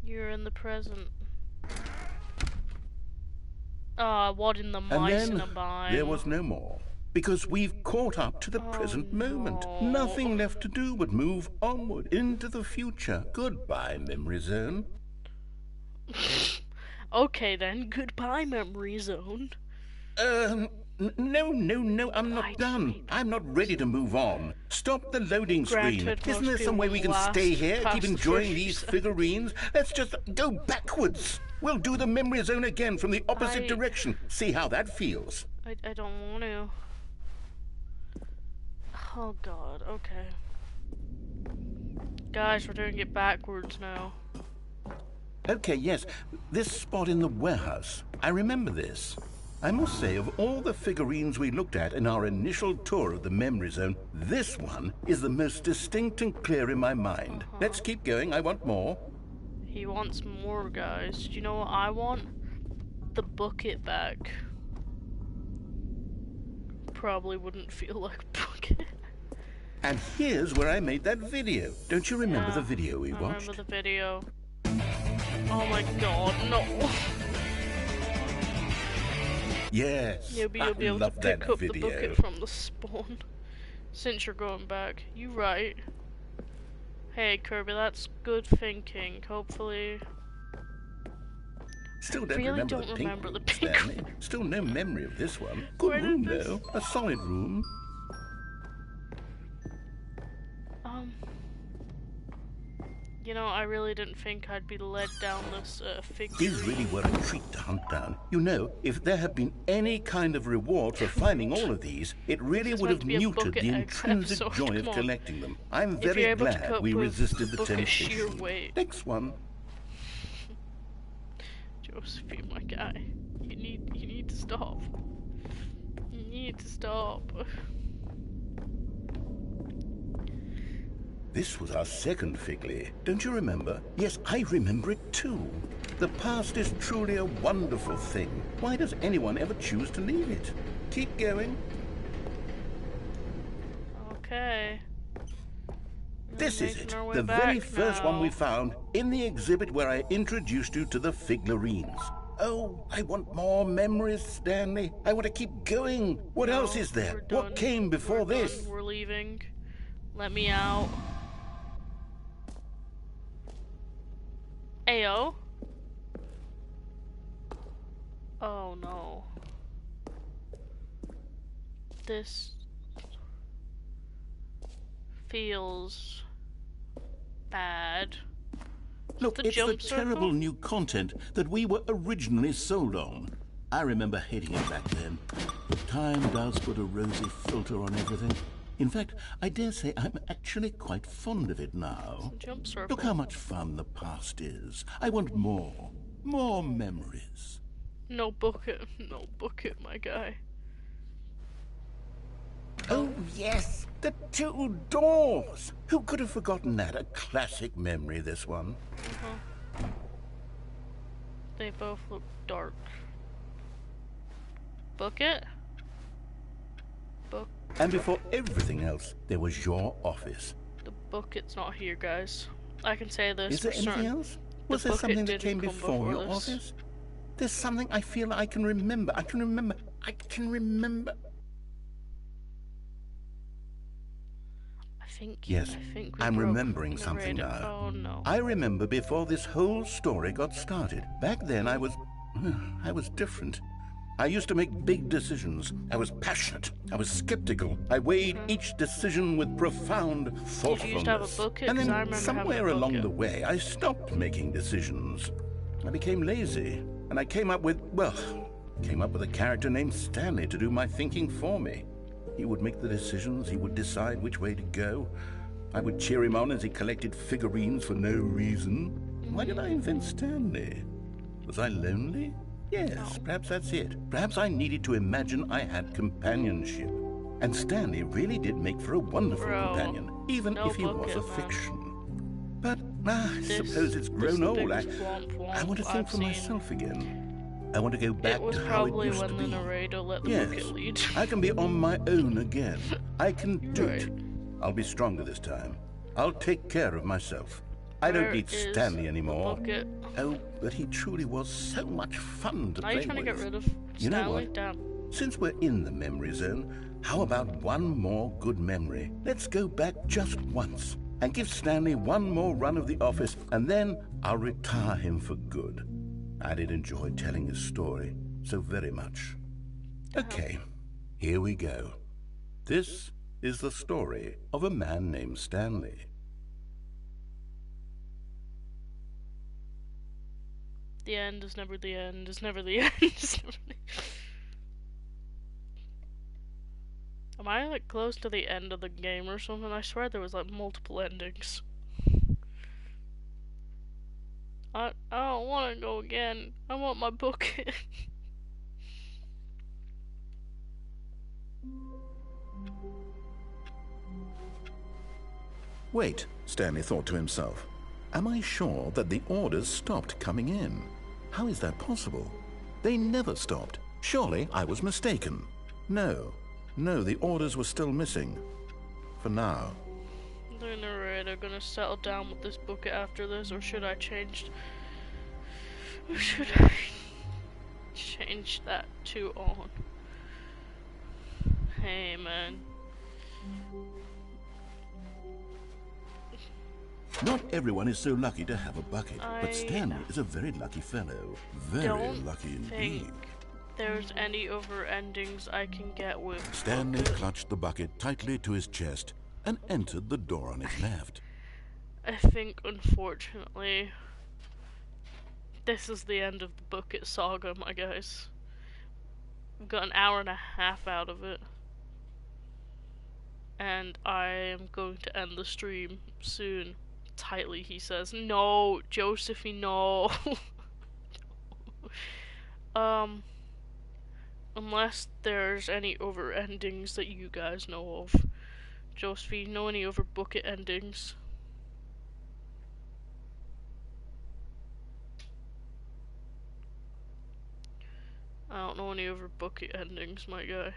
You're in the present. What in the mice in a bind? There was no more. Because we've caught up to the present moment. Nothing left to do but move onward into the future. Goodbye, Memory Zone. Okay then, goodbye, Memory Zone. No, I'm not done. I'm not ready to move on. Stop the loading screen. Isn't there some way we can stay here, keep enjoying these figurines? Let's just go backwards. We'll do the Memory Zone again from the opposite direction. See how that feels. I don't want to. Oh god, okay. Guys, we're doing it backwards now. Okay, yes. This spot in the warehouse. I remember this. I must say, of all the figurines we looked at in our initial tour of the Memory Zone, this one is the most distinct and clear in my mind. Let's keep going. I want more. He wants more, guys. Do you know what I want? The bucket back. Probably wouldn't feel like a bucket. And here's where I made that video. Don't you remember the video we watched? I remember the video. Oh my god, no. Yes, you'll be able to pick up the bucket from the spawn. Since you're going back. You right. Hey Kirby, that's good thinking. Hopefully. Still don't remember the pink room. Still no memory of this one. Good room though. A solid room. You know, I really didn't think I'd be led down this figure. These really were a treat to hunt down. You know, if there had been any kind of reward for finding all of these, it really would have muted the intrinsic joy of collecting them. I'm very glad we resisted the temptation. Next one. Josephine, my guy, you need to stop. You need to stop. This was our second Figley. Don't you remember? Yes, I remember it too. The past is truly a wonderful thing. Why does anyone ever choose to leave it? Keep going. Okay. This is it. The very first one we found in the exhibit where I introduced you to the Figlarines. Oh, I want more memories, Stanley. I want to keep going. What else is there? What came before this? We're leaving. Let me out. Ayo. Oh no. This feels bad. Look, it's the terrible new content that we were originally sold on. I remember hating it back then. But time does put a rosy filter on everything. In fact, I dare say I'm actually quite fond of it now. Jump circle. Look how much fun the past is. I want more. More memories. No bucket, my guy. Oh, yes. The two doors. Who could have forgotten that? A classic memory, this one. They both look dark. Bucket? And before everything else, there was your office. The bucket's not here, guys. I can say this. Is there anything else? Was there something that came before your office? There's something I feel I can remember. I can remember. Yes, I'm remembering something now. Oh no. I remember before this whole story got started. Back then I was different. I used to make big decisions. I was passionate. I was skeptical. I weighed each decision with profound thoughtfulness. Did you used to have a bucket? And then somewhere along the way, I stopped making decisions. I became lazy, and I came up with a character named Stanley to do my thinking for me. He would make the decisions. He would decide which way to go. I would cheer him on as he collected figurines for no reason. Why did I invent Stanley? Was I lonely? Yes, perhaps that's it. Perhaps I needed to imagine I had companionship. And Stanley really did make for a wonderful companion, even if he was a fiction. But I suppose it's grown old. I want to think for myself again. I want to go back to how it used to be. Yes, I can be on my own again. I can do it. I'll be stronger this time. I'll take care of myself. I don't need Stanley anymore. Oh, but he truly was so much fun to play with. Now you're trying to get rid of Stanley? You know what? Since we're in the memory zone, how about one more good memory? Let's go back just once and give Stanley one more run of the office, and then I'll retire him for good. I did enjoy telling his story so very much. Okay, here we go. This is the story of a man named Stanley. The end is never the end, is never the end, is never the... Am I like close to the end of the game or something? I swear there was like multiple endings. I don't want to go again. I want my bucket. Wait, Stanley thought to himself. Am I sure that the orders stopped coming in? How is that possible? They never stopped. Surely I was mistaken. No, the orders were still missing. For now. The narrator gonna settle down with this bucket after this, or should I change? Or should I change that to on? Hey man. Not everyone is so lucky to have a bucket, but Stanley is a very lucky fellow. Very lucky indeed. There's any over endings I can get with Stanley clutched the bucket tightly to his chest and entered the door on his left. I think, unfortunately, this is the end of the bucket saga, my guys. We've got an hour and a half out of it. And I am going to end the stream soon. Tightly, he says. No, Josephine, no. Unless there's any over endings that you guys know of. Josephine, know any over bucket endings? I don't know any other bucket endings, my guy.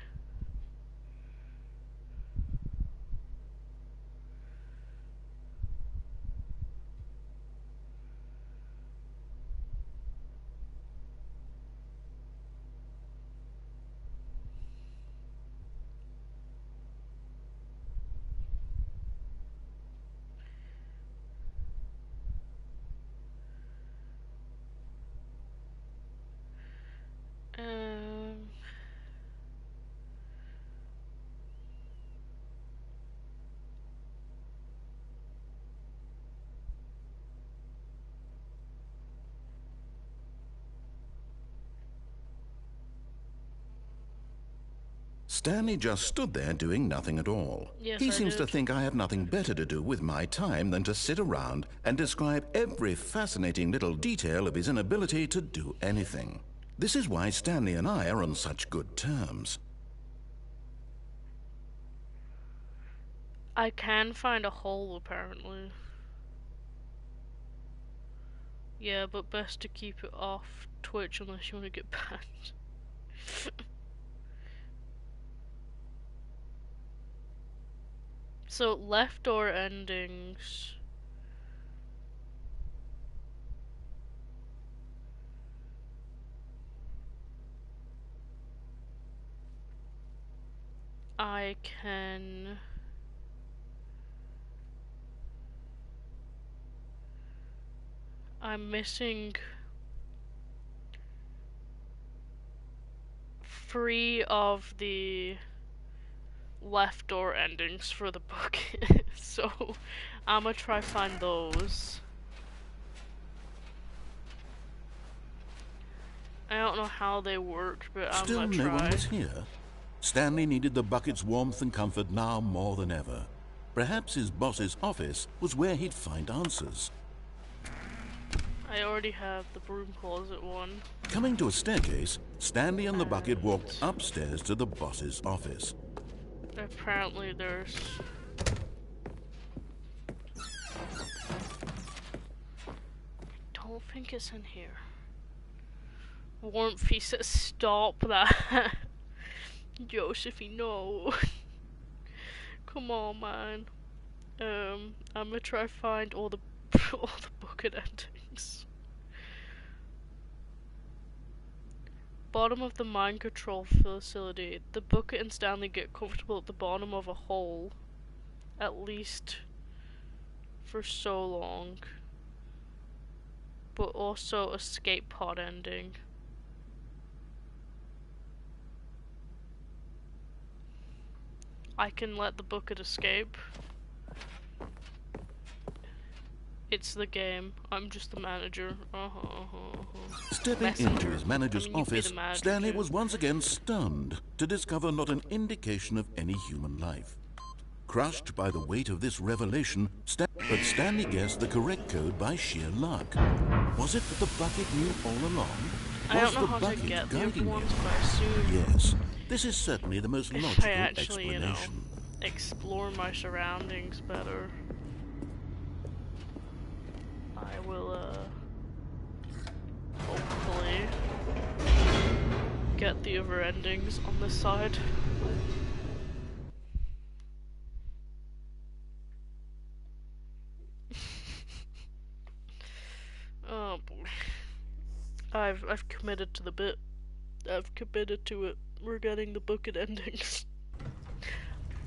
Stanley just stood there doing nothing at all. Yes, he seems to think I have nothing better to do with my time than to sit around and describe every fascinating little detail of his inability to do anything. This is why Stanley and I are on such good terms. I can find a hole, apparently. Yeah, but best to keep it off Twitch unless you want to get banned. So, left door endings. I'm missing 3 of the left door endings for the book. So I'm gonna try find those. I don't know how they work, but I'm gonna try. Still no one was here. Stanley needed the bucket's warmth and comfort now more than ever. Perhaps his boss's office was where he'd find answers. I already have the broom closet one. Coming to a staircase, Stanley and the bucket walked upstairs to the boss's office. Apparently there's... I don't think it's in here. Warmth, he says stop that. Josephine, no. Come on, man. I'm gonna try to find all the bucket endings. Bottom of the mind control facility. The bucket and Stanley get comfortable at the bottom of a hole, at least for so long. But also escape pod ending. I can let the bucket escape. It's the game. I'm just the manager. Stepping into his manager's office, Stanley was once again stunned to discover not an indication of any human life. Crushed by the weight of this revelation, but Stanley guessed the correct code by sheer luck. Was it that the bucket knew all along? I don't know how to get the other ones, but I assume... Yes, this is certainly the most logical explanation. You know, explore my surroundings better. I will, hopefully get the other endings on this side. Oh boy. I've committed to the bit. I've committed to it. We're getting the bucket endings.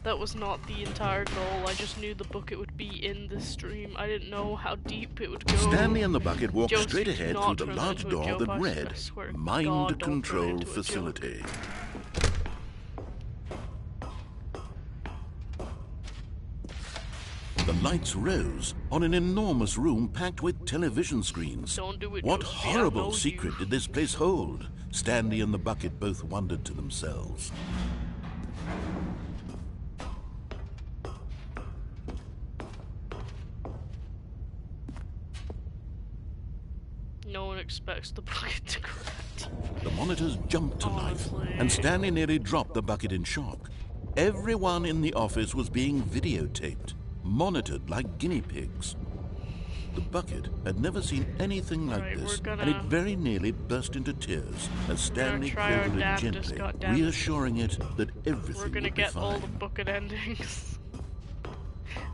That was not the entire goal. I just knew the bucket would be in the stream. I didn't know how deep it would go. Stanley and the bucket walked straight ahead through the large door that read, Mind Control Facility. The lights rose on an enormous room packed with television screens. What horrible secret did this place hold? Stanley and the bucket both wondered to themselves. No one expects the bucket to crack. The monitors jumped to life, and Stanley nearly dropped the bucket in shock. Everyone in the office was being videotaped, monitored like guinea pigs. The bucket had never seen anything like this, and it very nearly burst into tears as Stanley cradled it gently, reassuring it that everything would be fine. We're gonna get all the bucket endings.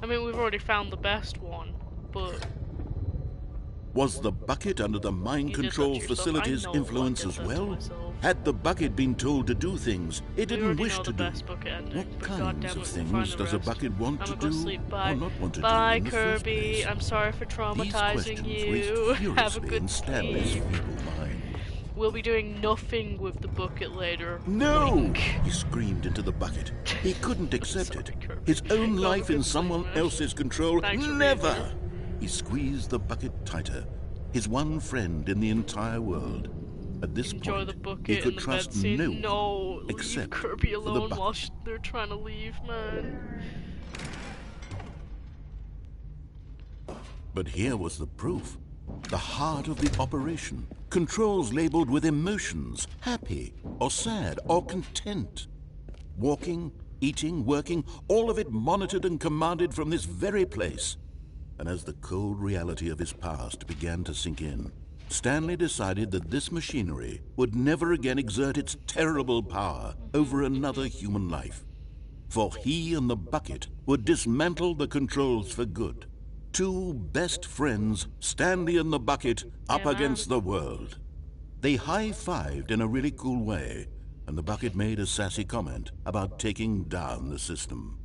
I mean, we've already found the best one, but... Was the bucket under the mind control facility's influence as well? Had the bucket been told to do things it didn't wish to do? What kinds of things does a bucket want to do or not want to do in the first place? I'm sorry for traumatizing you. Have a good sleep. We'll be doing nothing with the bucket later. No! He screamed into the bucket. He couldn't accept it. His own life in someone else's control. Never! He squeezed the bucket tighter. His one friend in the entire world. At this point, he could trust no one except Kirby alone while they're trying to leave, man. But here was the proof. The heart of the operation. Controls labeled with emotions, happy or sad or content. Walking, eating, working, all of it monitored and commanded from this very place. And as the cold reality of his past began to sink in, Stanley decided that this machinery would never again exert its terrible power over another human life. For he and the bucket would dismantle the controls for good. Two best friends, Stanley and the bucket, up against the world. They high-fived in a really cool way, and the bucket made a sassy comment about taking down the system.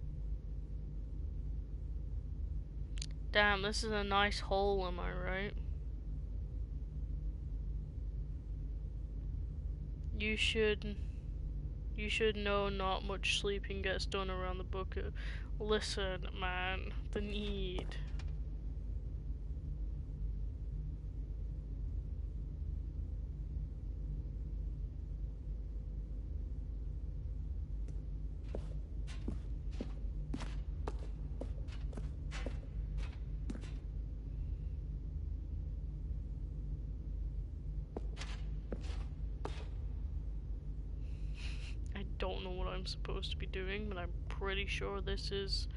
Damn, this is a nice hole, am I right? You should know not much sleeping gets done around the bucket. Listen, man, the need. Don't know what I'm supposed to be doing, but I'm pretty sure this is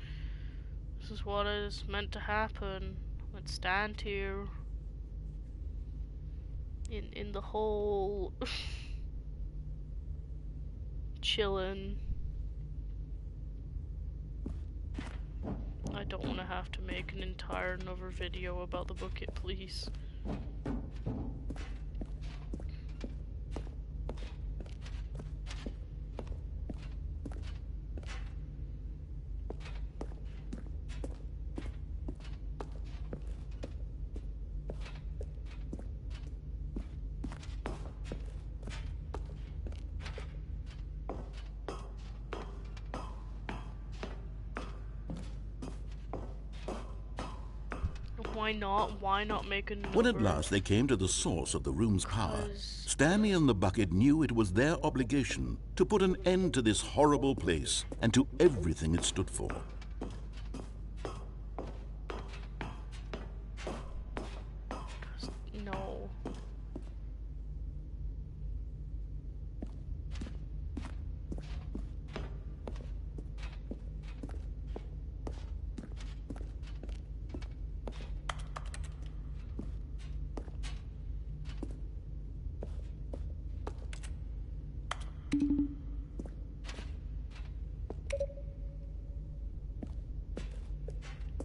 what is meant to happen. Let's stand here in the hole chilling. I don't want to have to make an entire another video about the bucket, please. Why not make a number? When at last they came to the source of the room's power, Stanley and the bucket knew it was their obligation to put an end to this horrible place and to everything it stood for. No.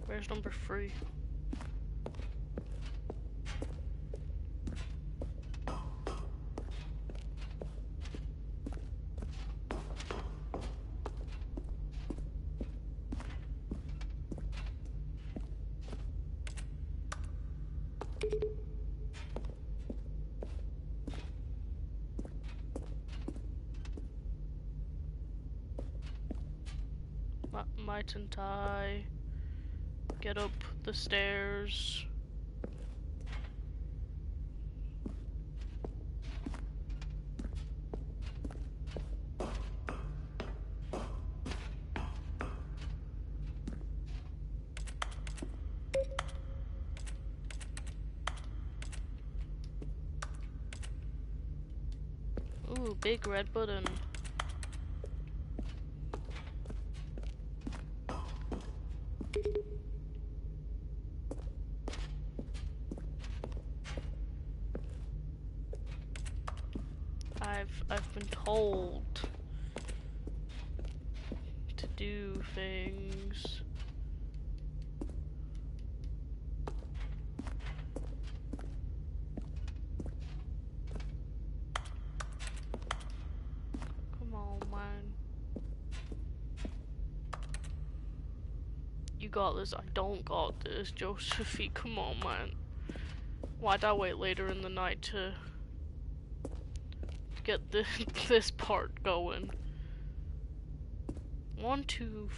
Where's number 3? Mightn't I get up the stairs? Ooh, big red button. I've been told to do things. Come on, man. You got this. I don't got this, Josephine. Come on, man. Why'd I wait later in the night to get this part going? 1, 2,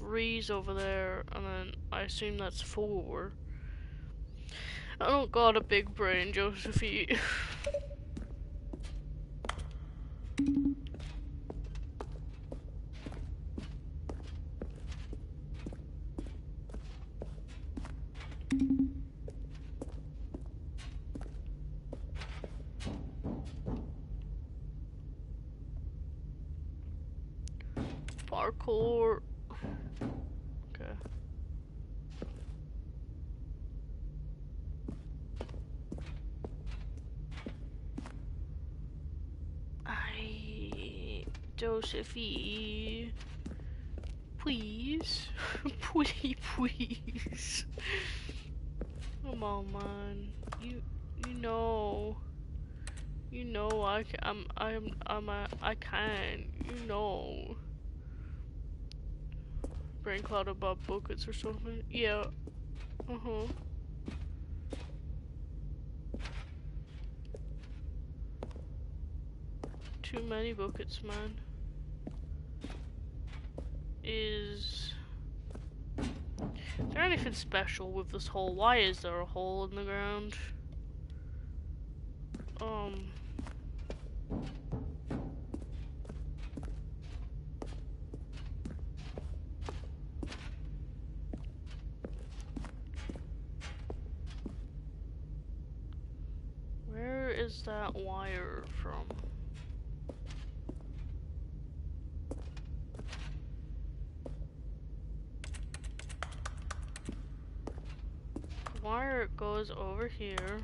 3's over there, and then I assume that's 4. I don't got a big brain, Josephine. Parkour. Okay. Josephine, please, please. Come on, man. You know I can. You know. Brain cloud about buckets or something. Yeah. Too many buckets, man. Is there anything special with this hole? Why is there a hole in the ground? Where is that wire from? Wire goes over here,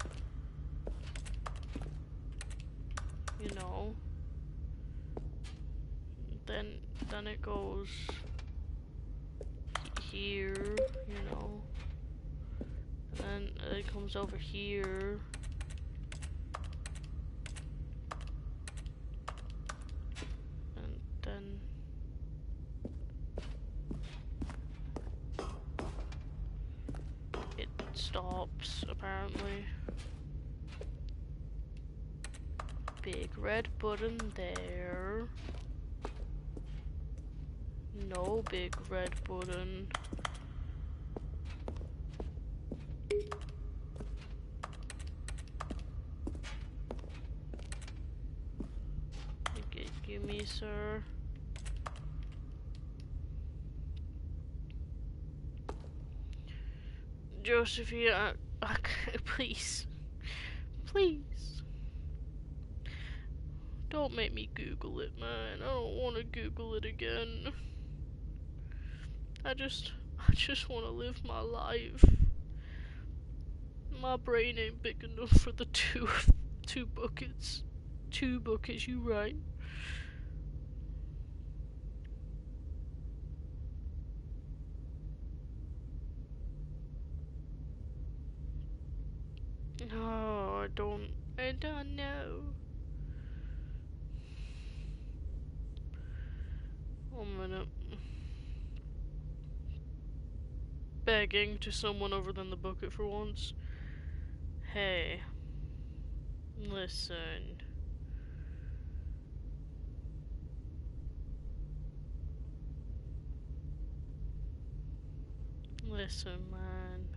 you know, then it goes here, you know, and then it comes over here, and then stops, apparently. Big red button there. No big red button. Give me, sir. Josephine, please. Please. Don't make me Google it, man. I don't want to Google it again. I just want to live my life. My brain ain't big enough for the two buckets. 2 buckets, you right. No, I don't know. 1 minute. Begging to someone other than the bucket for once. Hey. Listen. Listen, man.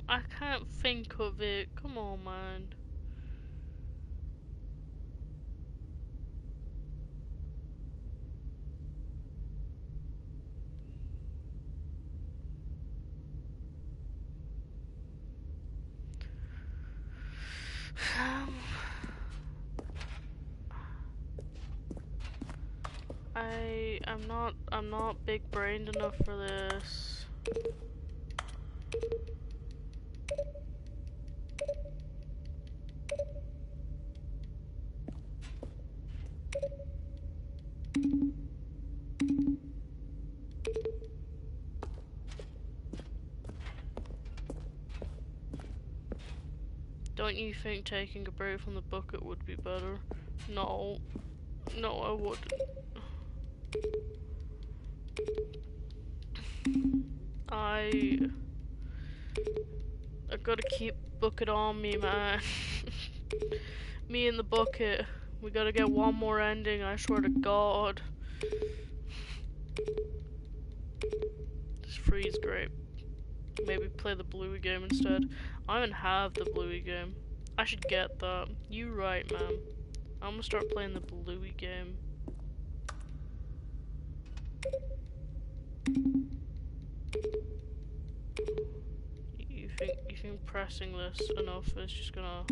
I can't think of it. Come on, man. I'm not big-brained enough for this. Don't you think taking a break from the bucket would be better? No. No, I wouldn't. I gotta keep bucket on me, man. Me and the bucket. We gotta get one more ending, I swear to God. This freeze grape. Maybe play the Bluey game instead. I don't even have the Bluey game. I should get that. You right, man. I'm gonna start playing the Bluey game. You think pressing this enough is just gonna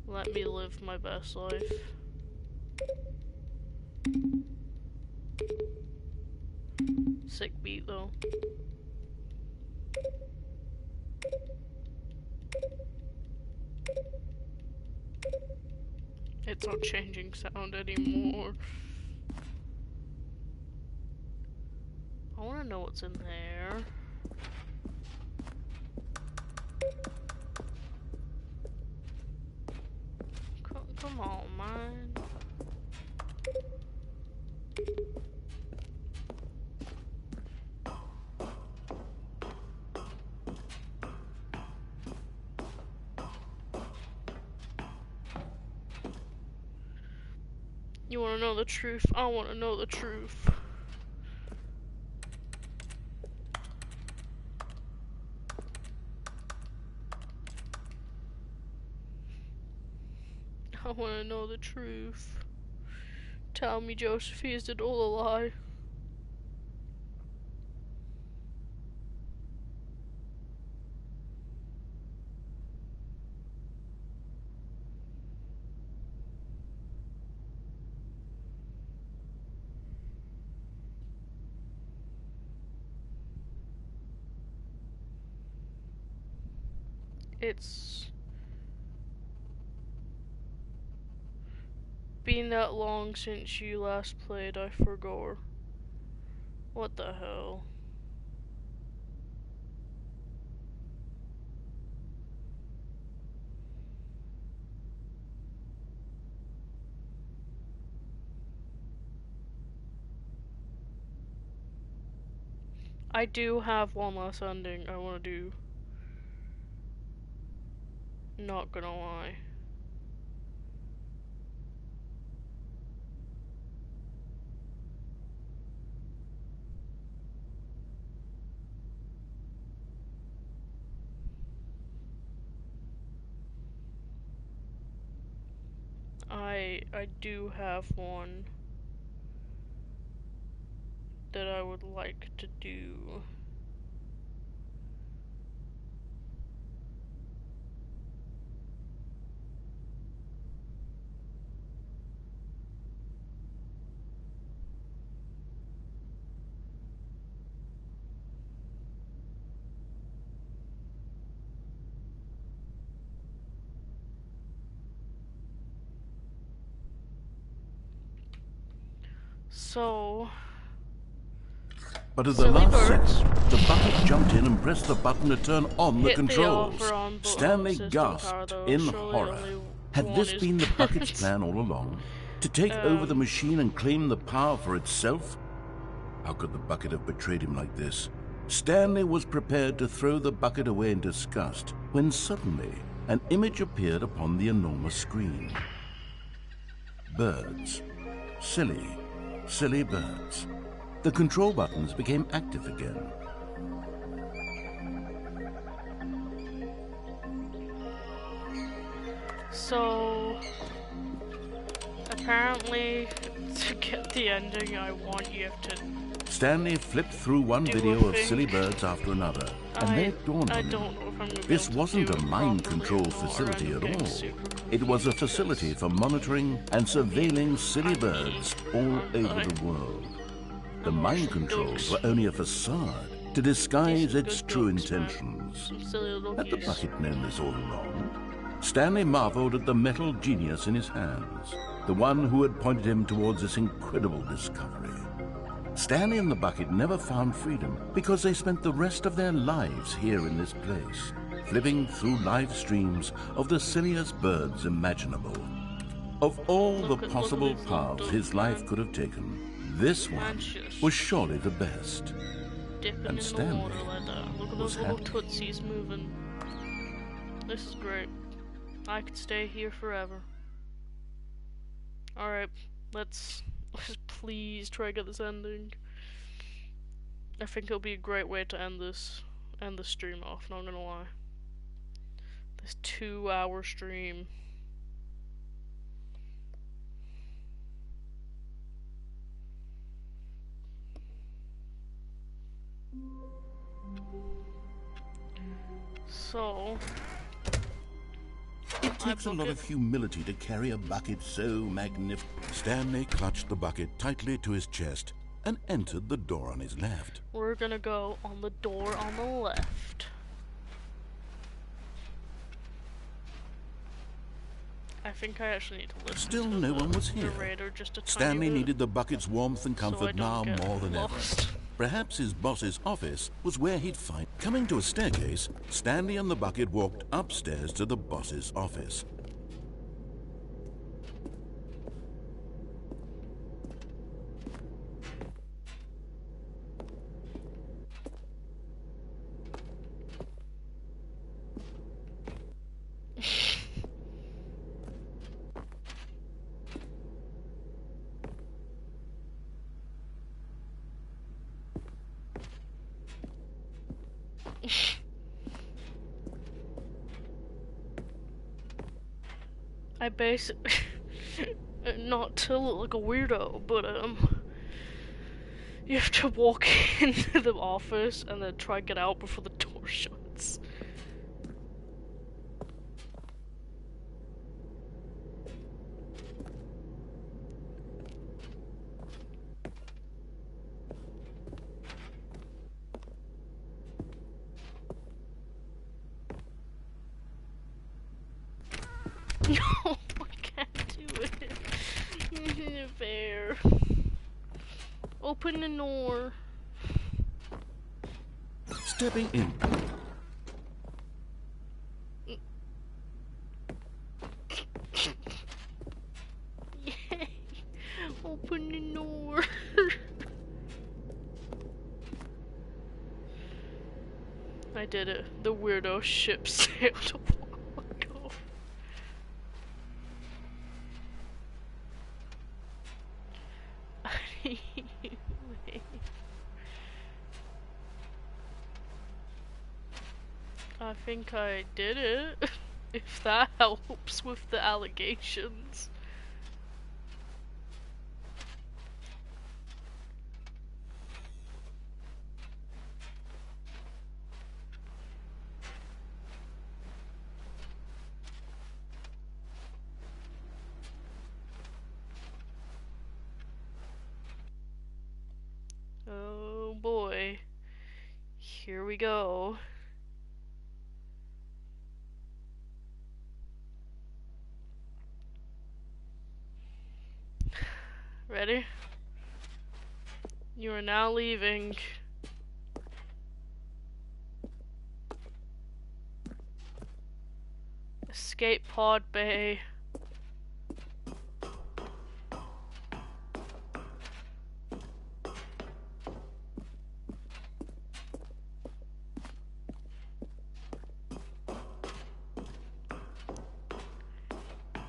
let me live my best life? Sick beat though. It's not changing sound anymore. I wanna know what's in there. Come on, man. You wanna know the truth? I wanna know the truth. I wanna know the truth. Tell me, Josephine, is it all a lie? It's been that long since you last played, I forgot. What the hell? I do have one last ending I wanna do. Not gonna lie. I do have one that I would like to do. So... But at the last second, the bucket jumped in and pressed the button to turn on the controls. Stanley gasped in horror. Had this been the bucket's plan all along? To take over the machine and claim the power for itself? How could the bucket have betrayed him like this? Stanley was prepared to throw the bucket away in disgust when suddenly an image appeared upon the enormous screen. Birds. Silly, silly birds. The control buttons became active again. So, apparently, to get the ending I want, you have to... Stanley flipped through one video of silly birds after another, and then it dawned on him. This wasn't a mind control facility at all. It was a facility for monitoring and surveilling silly birds all over the world. The mind controls were only a facade to disguise its true intentions. Had the bucket known this all along? Stanley marveled at the metal genius in his hands, the one who had pointed him towards this incredible discovery. Stanley and the bucket never found freedom because they spent the rest of their lives here in this place, flipping through live streams of the silliest birds imaginable. Of all the possible paths his life could have taken, this one was surely the best. And Stanley was happy. Tootsie's moving. This is great. I could stay here forever. Alright, let's please try to get this ending. I think it'll be a great way to end the stream off, not gonna lie. This 2-hour stream. So, it takes a lot of humility to carry a bucket so magnificent. Stanley clutched the bucket tightly to his chest and entered the door on his left. We're gonna go on the door on the left. I think I actually need to listen. Still no one was here. Stanley needed the bucket's warmth and comfort now more than ever. Perhaps his boss's office was where he'd find... Coming to a staircase, Stanley and the bucket walked upstairs to the boss's office. I basically, not to look like a weirdo, but you have to walk into the office and then try to get out before the door shuts. No, I can't do it. Fair. Open the door. Stepping in. Yay! Open the door. I did it. The weirdo ship sailed a while ago. I think I did it, if that helps with the allegations. Oh boy, here we go. Ready? You are now leaving. Escape pod bay.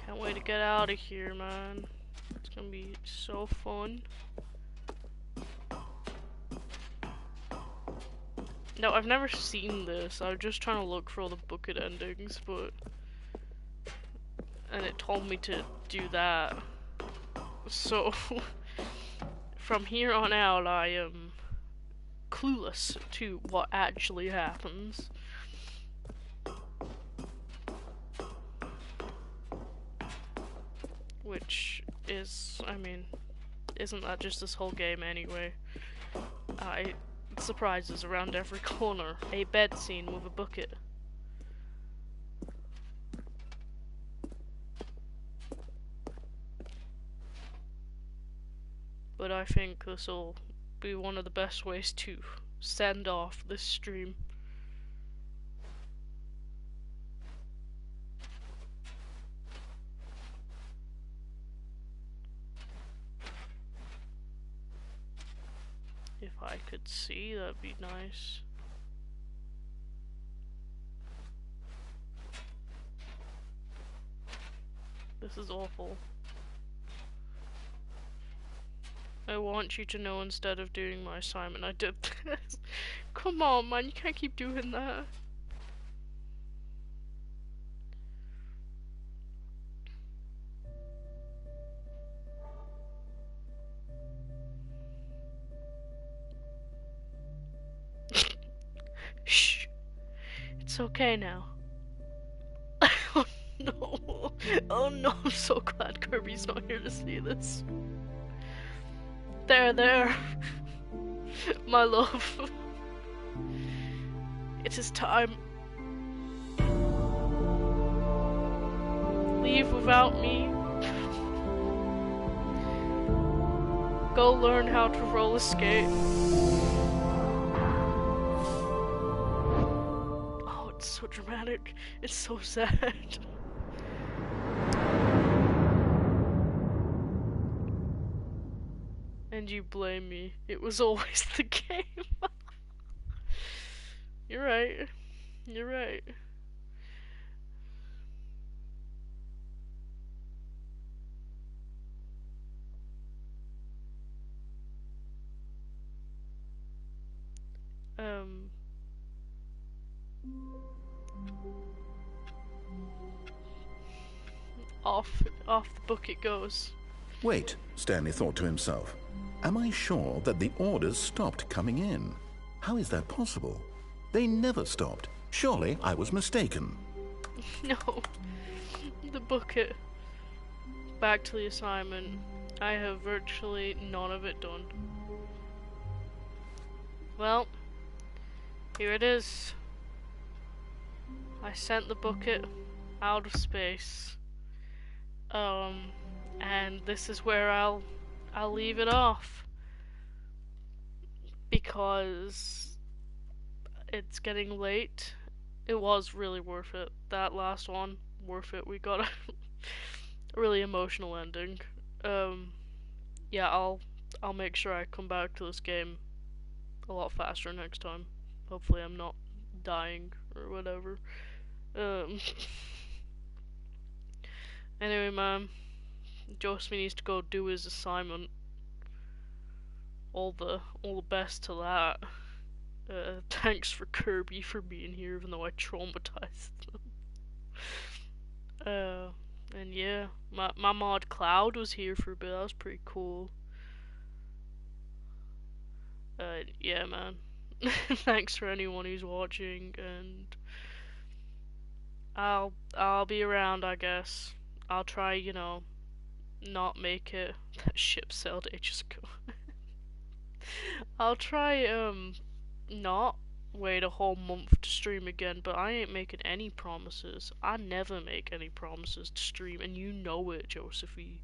Can't wait to get out of here, man. It's gonna be so fun. No, I've never seen this. I was just trying to look for all the bucket endings, but and it told me to do that. So, from here on out, I am clueless to what actually happens. Which is, I mean, isn't that just this whole game anyway? Surprises around every corner. A bed scene with a bucket. But I think this will be one of the best ways to send off this stream. If I could see, that'd be nice. This is awful. I want you to know instead of doing my assignment, I did this. Come on, man, you can't keep doing that. Shh. It's okay now. Oh no. Oh no, I'm so glad Kirby's not here to see this. There. My love. It is time. Leave without me. Go learn how to roller skate. Oh, it's so dramatic. It's so sad. And you blame me. It was always the game. You're right. You're right. Off the book it goes. Wait, Stanley thought to himself. Am I sure that the orders stopped coming in? How is that possible? They never stopped. Surely I was mistaken. No. The bucket. Back to the assignment. I have virtually none of it done. Well, here it is. I sent the bucket out of space. And this is where I'll leave it off. Because it's getting late. It was really worth it. That last one, worth it. We got a really emotional ending. Yeah, I'll make sure I come back to this game a lot faster next time. Hopefully I'm not dying or whatever. Anyway, man, Joseph needs to go do his assignment. All the best to that. Thanks for Kirby for being here, even though I traumatized them. And yeah, my mod Cloud was here for a bit. That was pretty cool. Yeah, man. Thanks for anyone who's watching, and I'll be around, I guess. I'll try, you know, not make it. That ship sailed ages ago. I'll try, not wait a whole month to stream again, but I ain't making any promises. I never make any promises to stream, and you know it, Josephie.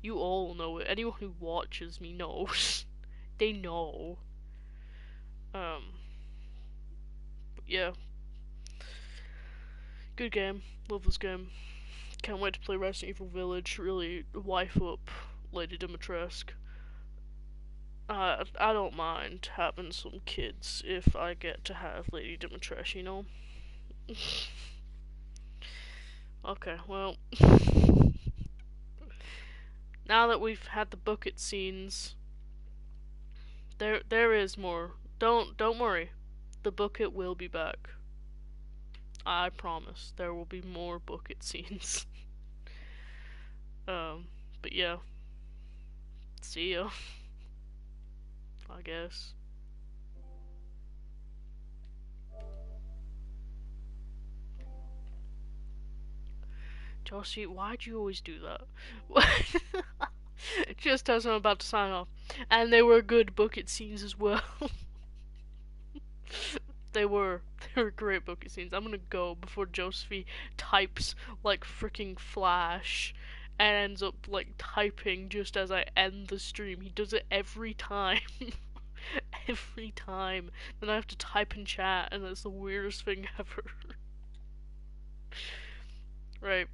You all know it. Anyone who watches me knows. They know. But yeah. Good game. Love this game. Can't wait to play Resident Evil Village. Really wife up Lady Dimitrescu. I don't mind having some kids if I get to have Lady Dimitrescu, you know? Okay, well. Now that we've had the bucket scenes, there is more. Don't worry. The bucket will be back. I promise. There will be more bucket scenes. But yeah. See ya. I guess. Josie, why'd you always do that? Just as I'm about to sign off. And they were good bucket scenes as well. They were great bucket scenes. I'm gonna go before Josephine types like freaking Flash and ends up like typing just as I end the stream. He does it every time. Every time. Then I have to type in chat and it's the weirdest thing ever. Right.